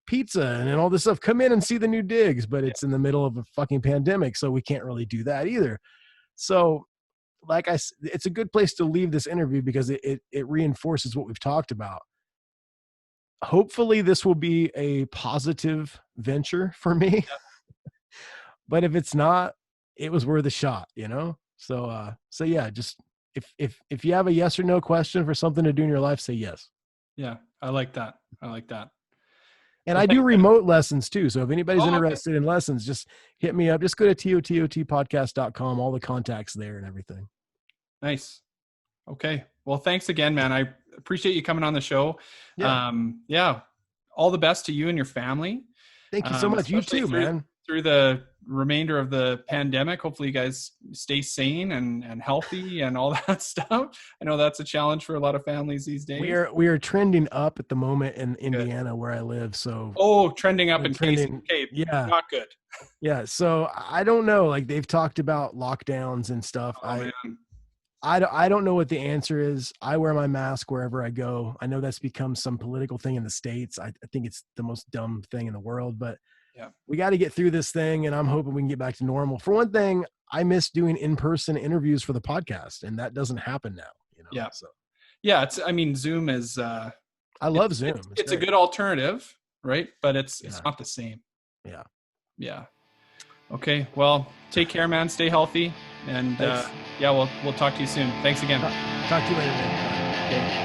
pizza and all this stuff. Come in and see the new digs, but it's in the middle of a fucking pandemic. So we can't really do that either. So like it's a good place to leave this interview because it reinforces what we've talked about. Hopefully this will be a positive venture for me. Yeah. But if it's not, it was worth a shot, So yeah, just if you have a yes or no question for something to do in your life, say yes. Yeah, I like that. And I do remote lessons too. So if anybody's interested in lessons, just hit me up. Just go to tototpodcast.com, all the contacts there and everything. Nice. Okay. Well, thanks again, man. I appreciate you coming on the show. Yeah. All the best to you and your family. Thank you so much. You too, man. Through the remainder of the pandemic, hopefully you guys stay sane and healthy and all that stuff. I know that's a challenge for a lot of families these days. We are trending up at the moment in Indiana where I live. So trending up in Casey Cape. Yeah, not good. Yeah, so I don't know. Like they've talked about lockdowns and stuff. I don't know what the answer is. I wear my mask wherever I go. I know that's become some political thing in the States. I think it's the most dumb thing in the world, but we got to get through this thing, and I'm hoping we can get back to normal. For one thing, I miss doing in-person interviews for the podcast, and that doesn't happen now. Yeah. So. Zoom is. I love Zoom. It's a good alternative, right? But it's not the same. Yeah. Yeah. Okay. Well, take care, man. Stay healthy, and we'll talk to you soon. Thanks again. Talk to you later, man. Bye. Okay.